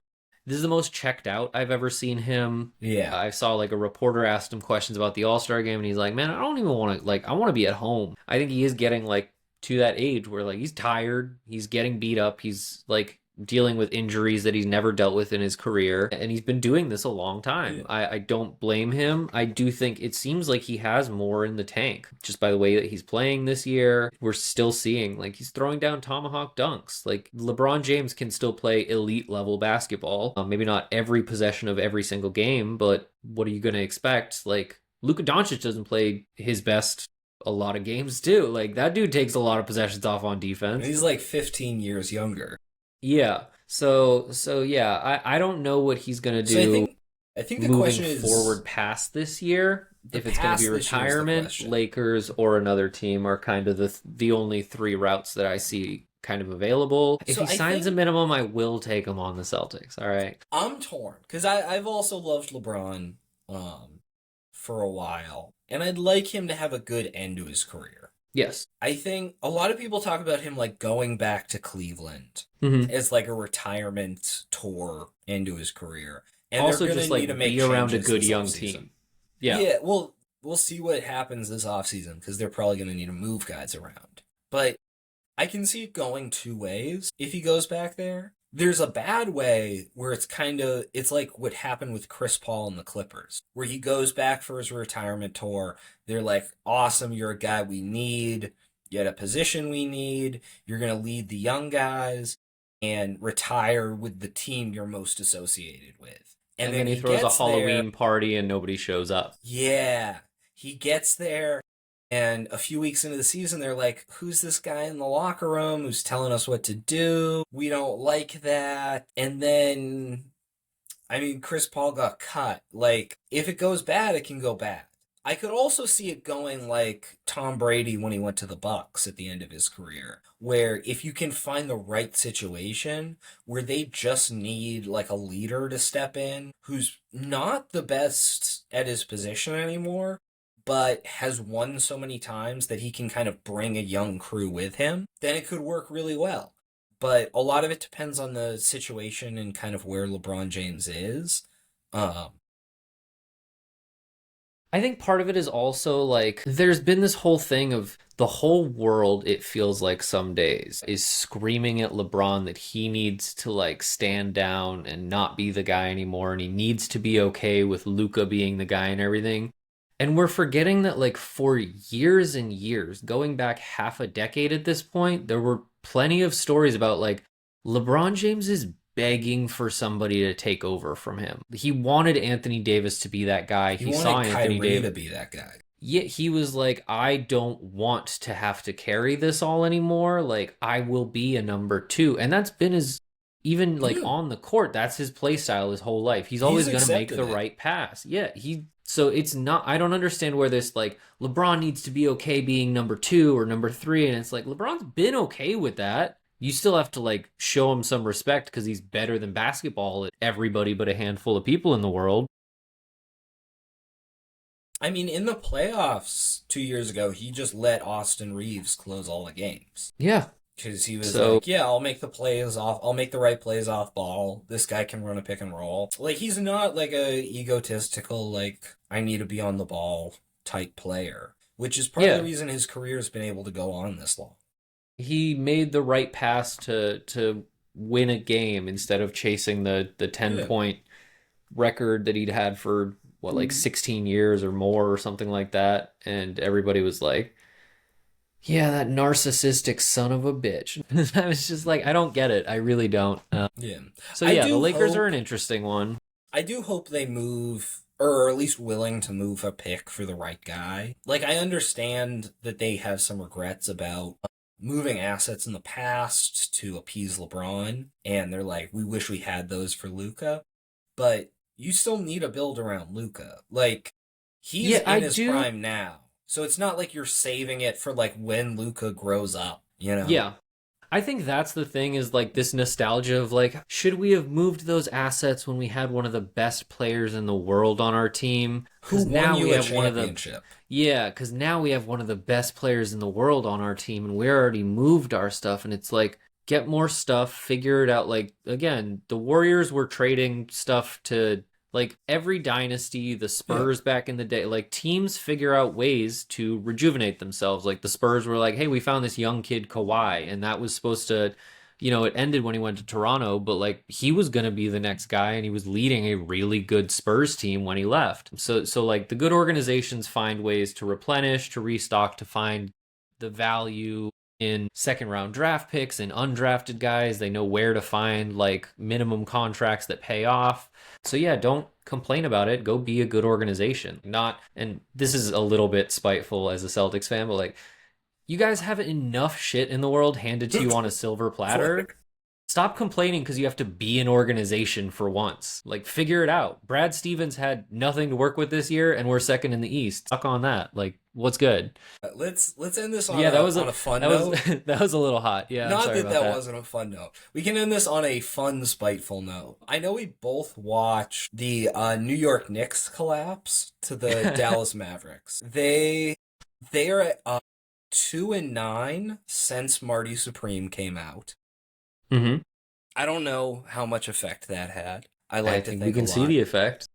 This is the most checked out I've ever seen him. Yeah. I saw like a reporter asked him questions about the All-Star game, and he's like, "Man, I don't even want to like I want to be at home." I think he is getting like to that age where like he's tired, he's getting beat up, he's like dealing with injuries that he's never dealt with in his career, and he's been doing this a long time. Yeah. I don't blame him. I do think it seems like he has more in the tank just by the way that he's playing this year. We're still seeing like he's throwing down tomahawk dunks. Like LeBron James can still play elite level basketball. Maybe not every possession of every single game, but what are you going to expect? Like Luka Doncic doesn't play his best a lot of games too. Like that dude takes a lot of possessions off on And defense. he's like 15 years younger. Yeah. So yeah, I don't know what he's gonna So I do think I think the moving question is forward past this year. the If it's gonna be past this year is the retirement, question. Lakers, or another team are kind of the only three routes that I see kind of available. If So he I signs a think minimum, I will take him on the Celtics. All right. I'm torn because I've also loved LeBron um, for a while, and I'd like him to have a good end to his career. Yes. I think a lot of people talk about him like going back to Cleveland Hmm. as like a retirement tour into his career, and they're Also, gonna just need to like make be around a changes good this young offseason. team. Yeah. Yeah, well, we'll see what happens this offseason because they're probably gonna need to move guys around. But I can see it going two ways if he goes back there. There's a bad way where it's like what happened with Chris Paul and the Clippers, where he goes back for his retirement tour. They're like, awesome, you're a guy we need. You had a position we need. You're going to lead the young guys and retire with the team you're most associated with. And And then then he he throws a gets there. Halloween party and nobody shows up. Yeah, he gets there, and a few weeks into the season, they're like, who's this guy in the locker room who's telling us what to do? We don't like that. And then, I mean, Chris Paul got cut. Like, if it goes bad, it can go bad. I could also see it going like Tom Brady when he went to the Bucks at the end of his career, where if you can find the right situation where they just need like a leader to step in who's not the best at his position anymore, but has won so many times that he can kind of bring a young crew with him, then it could work really well. But a lot of it depends on the situation and kind of where LeBron James is. Um, I think part of it is also like there's been this whole thing of the whole world, it feels like some days, is screaming at LeBron that he needs to like stand down and not be the guy anymore. And he needs to be okay with Luca being the guy and everything. And we're forgetting that like for years and years, going back half a decade at this point, there were plenty of stories about like LeBron James is begging for somebody to take over from him. He wanted Anthony Davis to be that guy. he He saw wanted Anthony Kyrie to Davis. be that guy. Yet he was like, I don't want to have to carry this all anymore. Like, I will be a number two. And that's been his, even like Yeah, on the court, that's his play style his whole life. He's he's always going to make accepted the it. right pass. Yeah, so it's not, I don't understand where this like LeBron needs to be okay being number two or number three. And it's like, LeBron's been okay with that. You still have to like show him some respect because he's better than basketball at everybody but a handful of people in the world. I mean, in the playoffs 2 years ago, he just let Austin Reeves close all the games. Yeah. Because he was So like, yeah, I'll make the right plays off ball. This guy can run a pick and roll. Like, he's not like a egotistical, like, I need to be on the ball type player, which is part of the yeah, reason his career's been able to go on this long. he made the right pass to win a game instead of chasing the 10 Yeah. point record that he'd had for what like 16 years or more or something like that, and everybody was like, yeah, that narcissistic son of a bitch. I was just like, I don't get it, I really don't. Yeah. So I yeah, the do Lakers are hope an interesting one. I do hope they move, or are at least willing to move a pick for the right guy. Like, I understand that they have some regrets about moving assets in the past to appease LeBron, and they're like, we wish we had those for Luca, but you still need to build around Luca. Like, he's Yeah, I in his do. prime now, so it's not like you're saving it for like when Luca grows up, you know? Yeah, I think that's the thing is like this nostalgia of like, should we have moved those assets when we had one of the best players in the world on our team? Who Because won now we you a have one of the, championship? yeah, because now we have one of the best players in the world on our team and we already moved our stuff. And it's like, get more stuff, figure it out. Like, again, the Warriors were trading stuff to like every dynasty, the Yeah. Spurs back in the day, like teams figure out ways to rejuvenate themselves. Like the Spurs were like, hey, we found this young kid Kawhi, and that was supposed to, it ended when he went to Toronto, but like he was gonna be the next guy, and he was leading a really good Spurs team when he left. So like the good organizations find ways to replenish, to restock, to find the value in second round draft picks and undrafted guys. They know where to find like minimum contracts that pay off. So yeah, don't complain about it. Go be a good organization. Not, and this is a little bit spiteful as a Celtics fan, but like you guys have enough shit in the world handed to you on a silver What? platter. Stop complaining because you have to be an organization for once. Like, figure it out. Brad Stevens had nothing to work with this year, and we're second in the East. Suck on that. Like, what's good? Let's end this Yeah, on a fun that was note. that was a little hot. Yeah, I'm Not sorry that about that that. wasn't a fun note. We can end this on a fun, spiteful note. I know we both watched the New York Knicks collapse to the Dallas Mavericks. They are at 2-9 since Marty Supreme came out. hmm I don't know how much effect that had. I I like to think we think a can see lot. the effect.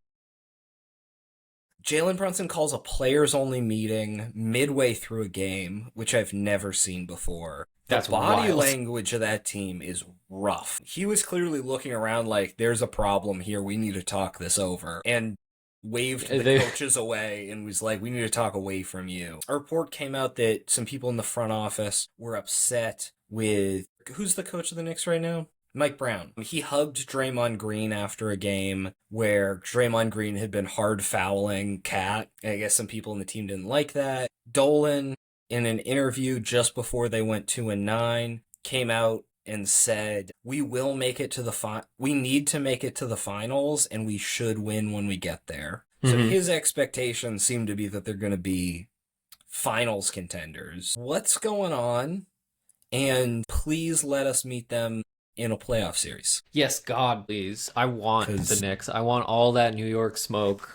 Jalen Brunson calls a players only meeting midway through a game, which I've never seen before. The That's body wild. language of that team is rough. He was clearly looking around like, there's a problem here. We need to talk this over. And waved the They, coaches away and was like, we need to talk away from you. A report came out that some people in the front office were upset with who's the coach of the Knicks right now? Mike Brown. He hugged Draymond Green after a game where Draymond Green had been hard fouling Cat. I guess some people in the team didn't like that. Dolan, in an interview just before they went 2-9, came out and said, "We will make it to we need to make it to the finals, and we should win when we get there." So Mhm. his expectations seem to be that they're going to be finals contenders. What's going on? And please let us meet them in a playoff series. Yes, God, please. I want the Because Knicks. I want all that New York smoke.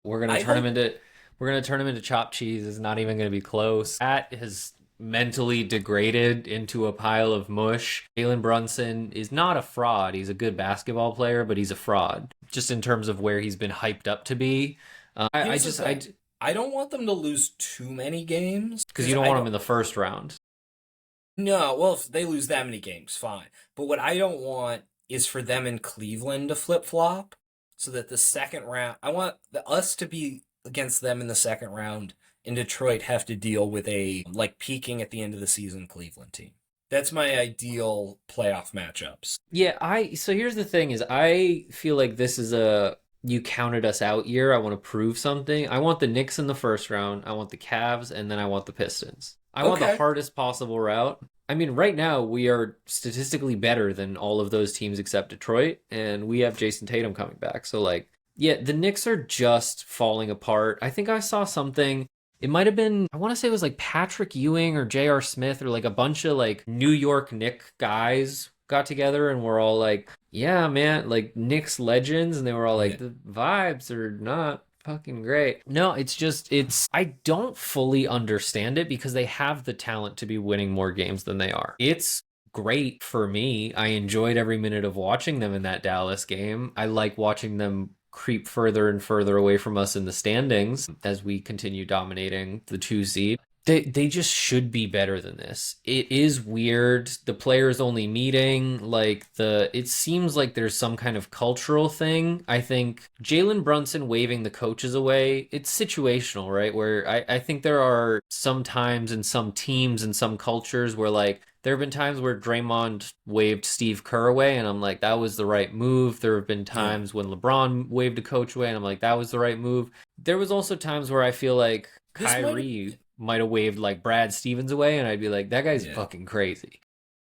We're gonna I turn him hope, into we're gonna turn him into chopped cheese. It's not even gonna be close. That has mentally degraded into a pile of mush. Jalen Brunson is not a fraud. He's a good basketball player, but he's a fraud. Just in terms of where he's been hyped up to be. I here's the just thing. I don't want them to lose too many games because you because don't I want him don't. in the first round. No, well, if they lose that many games, fine. But what I don't want is for them in Cleveland to flip flop, so that the second round, I want us to be against them in the second round, and Detroit have to deal with a like peaking at the end of the season Cleveland team. That's my ideal playoff matchups. Yeah, I so here's the thing is I feel like this is a you counted us out year. I want to prove something. I want the Knicks in the first round. I want the Cavs and then I want the Pistons. I want the Okay. hardest possible route. I mean, right now we are statistically better than all of those teams except Detroit, and we have Jason Tatum coming back. So like, yeah, the Knicks are just falling apart. I think I saw something it might have been, I want to say it was like Patrick Ewing or J.R. Smith or like a bunch of like New York Knicks guys got together and were all like, yeah, man, like Knicks legends. And they were all Yeah. like, the vibes are not fucking great. No, I don't fully understand it because they have the talent to be winning more games than they are. It's great for me. I enjoyed every minute of watching them in that Dallas game. I like watching them creep further and further away from us in the standings as we continue dominating the 2 seed. They just should be better than this. It is weird. The players only meeting, like it seems like there's some kind of cultural thing. I think Jalen Brunson waving the coaches away, it's situational, right? Where I think there are some times in some teams and some cultures where like there have been times where Draymond waved Steve Kerr away, and I'm like, that was the right move. There have been Yeah. times when LeBron waved a coach away, and I'm like, that was the right move. There was also times where I feel like This might have. Kyrie might have waved like Brad Stevens away, and I'd be like, that guy's Yeah. fucking crazy.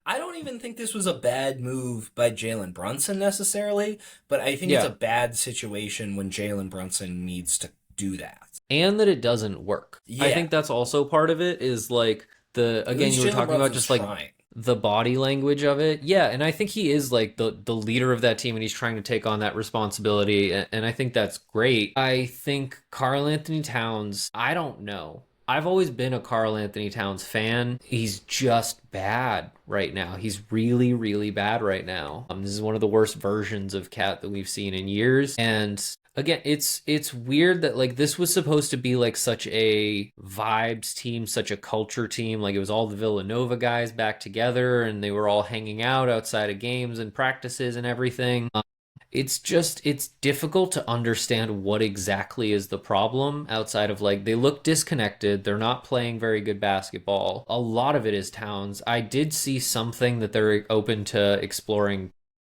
I don't even think this was a bad move by Jalen Brunson necessarily, but I think it's a Yeah. bad situation when Jalen Brunson needs to do that. And that it doesn't work. I Yeah. think that's also part of it is like At again, least you were Jalen talking about Brunson's just like trying. the body language of it. Yeah, and I think he is like the leader of that team and he's trying to take on that responsibility and I think that's great. I think Karl Anthony Towns, I don't know. I've always been a Karl Anthony Towns fan. He's just bad right now. He's really, really bad right now. This is one of the worst versions of Cat that we've seen in years. And again, it's weird that like this was supposed to be like such a vibes team, such a culture team. Like it was all the Villanova guys back together and they were all hanging out outside of games and practices and everything. It's difficult to understand what exactly is the problem outside of like they look disconnected, they're not playing very good basketball. A lot of it is Towns. I did see something that they're open to exploring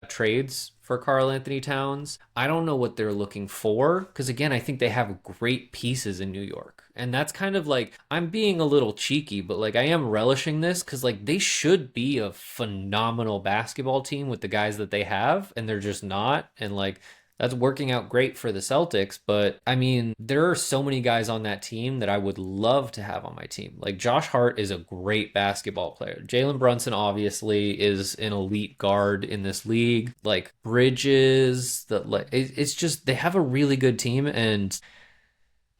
trades for Karl Anthony Towns. I don't know what they're looking for because again, I think they have great pieces in New York And that's kind of like, I'm being a little cheeky, but like I am relishing this because like they should be a phenomenal basketball team with the guys that they have, and they're just not. And like that's working out great for the Celtics. But I mean, there are so many guys on that team that I would love to have on my team. Like Josh Hart is a great basketball player. Jalen Brunson obviously is an elite guard in this league. Like Bridges, that like it's just they have a really good team, and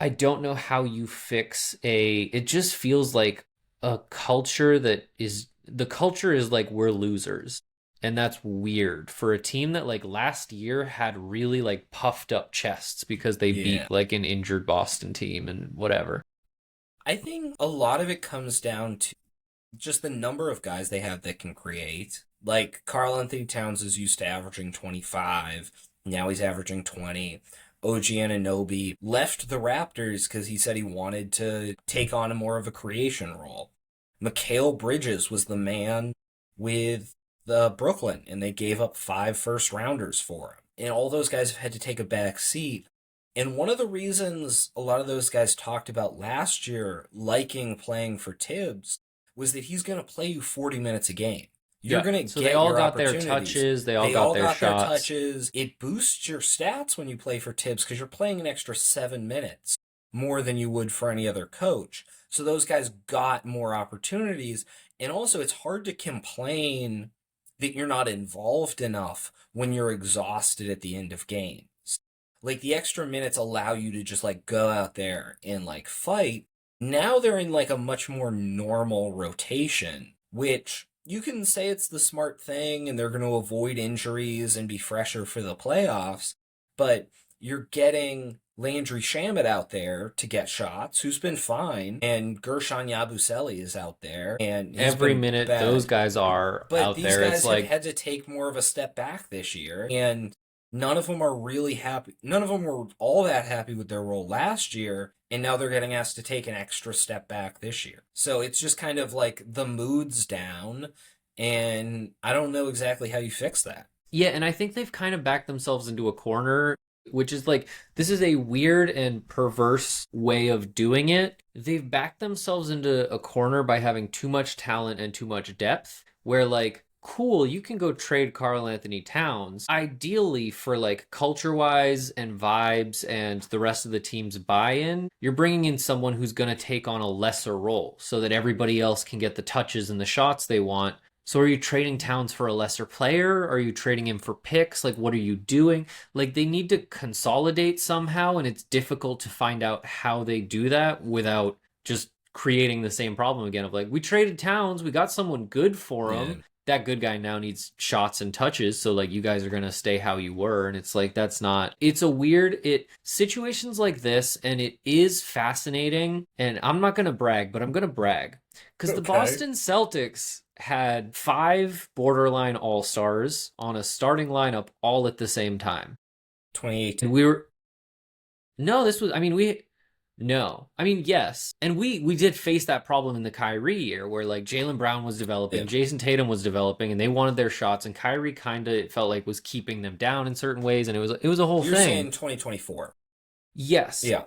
I don't know how you fix it just feels like a culture that is the culture is like we're losers. And that's weird for a team that like last year had really like puffed up chests because they Yeah. beat like an injured Boston team and whatever. I think a lot of it comes down to just the number of guys they have that can create. Like Karl Anthony Towns is used to averaging 25. Now he's averaging 20. OG Anunoby left the Raptors because he said he wanted to take on a more of a creation role. Mikal Bridges was the man with the Brooklyn, and they gave up 5 first rounders for him. And all those guys have had to take a back seat. And one of the reasons a lot of those guys talked about last year liking playing for Tibbs was that he's going to play you 40 minutes a game. You're Yeah. going to So they get all your got their opportunities. touches, they all They got all their got their shots. touches. It boosts your stats when you play for Tibbs because you're playing an extra 7 minutes more than you would for any other coach. So those guys got more opportunities. And also, it's hard to complain that you're not involved enough when you're exhausted at the end of games. Like the extra minutes allow you to just like go out there and like fight. Now they're in like a much more normal rotation, which you can say it's the smart thing and they're going to avoid injuries and be fresher for the playoffs, but you're getting Landry Shamet out there to get shots, who's been fine, and Gershon Yabusele is out there, and he's Every been minute those bad. guys are But out these there, it's guys have like had to take more of a step back this year, and none of them are really happy. None of them were all that happy with their role last year, and now they're getting asked to take an extra step back this year. So it's just kind of like the mood's down, and I don't know exactly how you fix that. yeah, and I think they've kind of backed themselves into a corner, which is like, this is a weird and perverse way of doing it. They've backed themselves into a corner by having too much talent and too much depth, where like, cool, you can go trade Karl Anthony Towns. Ideally, for like culture wise and vibes and the rest of the team's buy in, you're bringing in someone who's going to take on a lesser role so that everybody else can get the touches and the shots they want. So are you trading Towns for a lesser player? Are you trading him for picks? Like, what are you doing? Like, they need to consolidate somehow, and it's difficult to find out how they do that without just creating the same problem again of like, we traded Towns, we got someone good for Yeah. him. That good guy now needs shots and touches, so like you guys are gonna stay how you were, and it's like that's not. It's a weird situations like this, and it is fascinating. And I'm not gonna brag, but I'm gonna brag because the Okay. Boston Celtics had 5 borderline all-stars on a starting lineup all at the same time. 2018. And we were no, this was I mean we no. I mean yes. And we did face that problem in the Kyrie year where like Jaylen Brown was developing, Yeah. Jason Tatum was developing, and they wanted their shots, and Kyrie kind of it felt like was keeping them down in certain ways, and it was a whole You're thing. saying 2024. Yes. Yeah.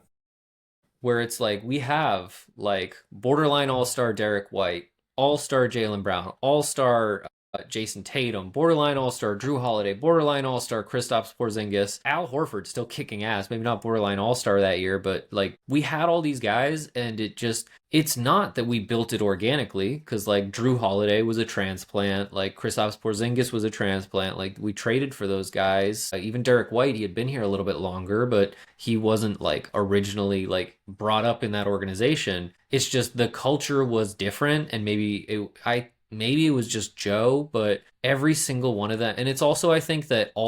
Where it's like we have like borderline all-star Derek White, all-star Jaylen Brown, all-star Jason Tatum, borderline all-star Drew Holiday, borderline all-star Kristaps Porzingis, Al Horford still kicking ass, maybe not borderline all-star that year, but like we had all these guys, and it's not that we built it organically, because like Drew Holiday was a transplant, like Kristaps Porzingis was a transplant, like we traded for those guys. Even Derek White, he had been here a little bit longer, but he wasn't like originally like brought up in that organization. It's just the culture was different, and maybe it was just Joe, but every single one of them. And it's also, I think that a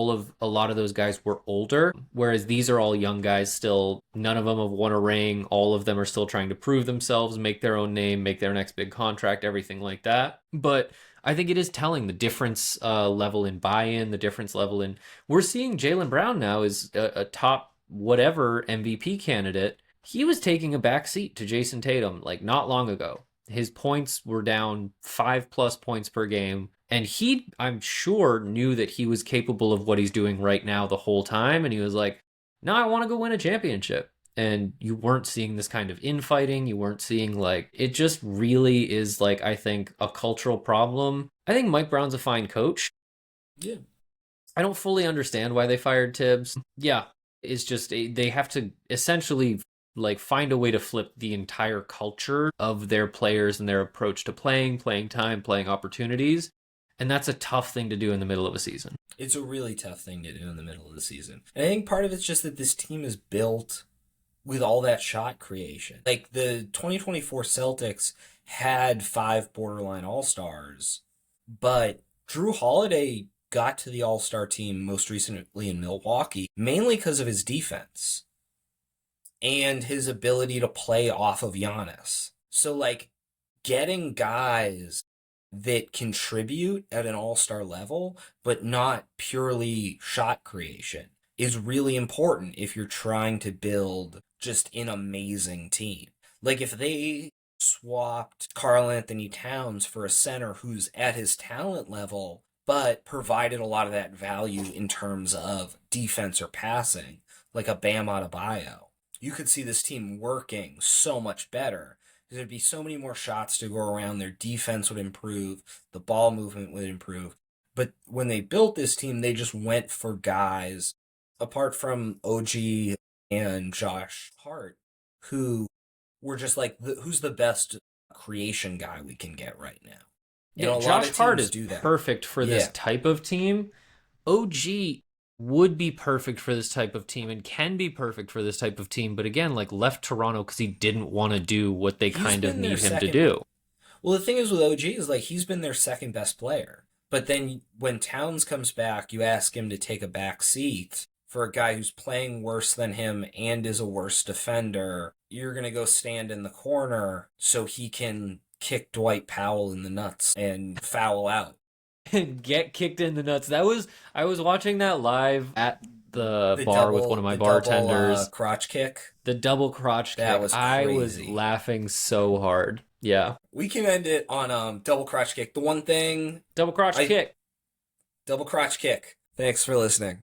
lot of those guys were older, whereas these are all young guys still. None of them have won a ring. All of them are still trying to prove themselves, make their own name, make their next big contract, everything like that. But I think it is telling the difference level in buy-in, the difference level in. We're seeing Jaylen Brown now is a top whatever MVP candidate. He was taking a back seat to Jason Tatum like not long ago. His points were down 5+ points per game. And he, I'm sure, knew that he was capable of what he's doing right now the whole time. And he was like, no, I want to go win a championship. and you weren't seeing this kind of infighting. You weren't seeing like it just really is like I think a cultural problem. I think Mike Brown's a fine coach. Yeah. I don't fully understand why they fired Tibbs. Yeah, it's just they have to essentially like find a way to flip the entire culture of their players and their approach to playing time, playing opportunities. And that's a tough thing to do in the middle of a season. It's a really tough thing to do in the middle of the season. And I think part of it's just that this team is built with all that shot creation. Like the 2024 Celtics had 5 borderline All-Stars, but Drew Holiday got to the All-Star team most recently in Milwaukee, mainly because of his defense and his ability to play off of Giannis. So, like, getting guys that contribute at an all-star level, but not purely shot creation, is really important if you're trying to build just an amazing team. Like, if they swapped Karl Anthony Towns for a center who's at his talent level, but provided a lot of that value in terms of defense or passing, like a Bam Adebayo, you could see this team working so much better. There'd be so many more shots to go around. Their defense would improve. The ball movement would improve. But when they built this team, they just went for guys, apart from OG and Josh Hart, who were just like, who's the best creation guy we can get right now? And Yeah, a lot Josh of Hart teams is do that. perfect for this Yeah. type of team. OG would be perfect for this type of team and can be perfect for this type of team, but again, like left Toronto because he didn't want to do what they He's kind of been their need him to second. do. Well, the thing is with OG is like he's been their second best player. But then when Towns comes back, you ask him to take a back seat for a guy who's playing worse than him and is a worse defender. You're going to go stand in the corner so he can kick Dwight Powell in the nuts and foul out. And get kicked in the nuts. I was watching that live at the bar with one of my The double bartenders. crotch kick. The double crotch That kick. was I was crazy. laughing so hard. Yeah. We can end it on double crotch kick. The one thing Double crotch kick. double crotch kick. Thanks for listening.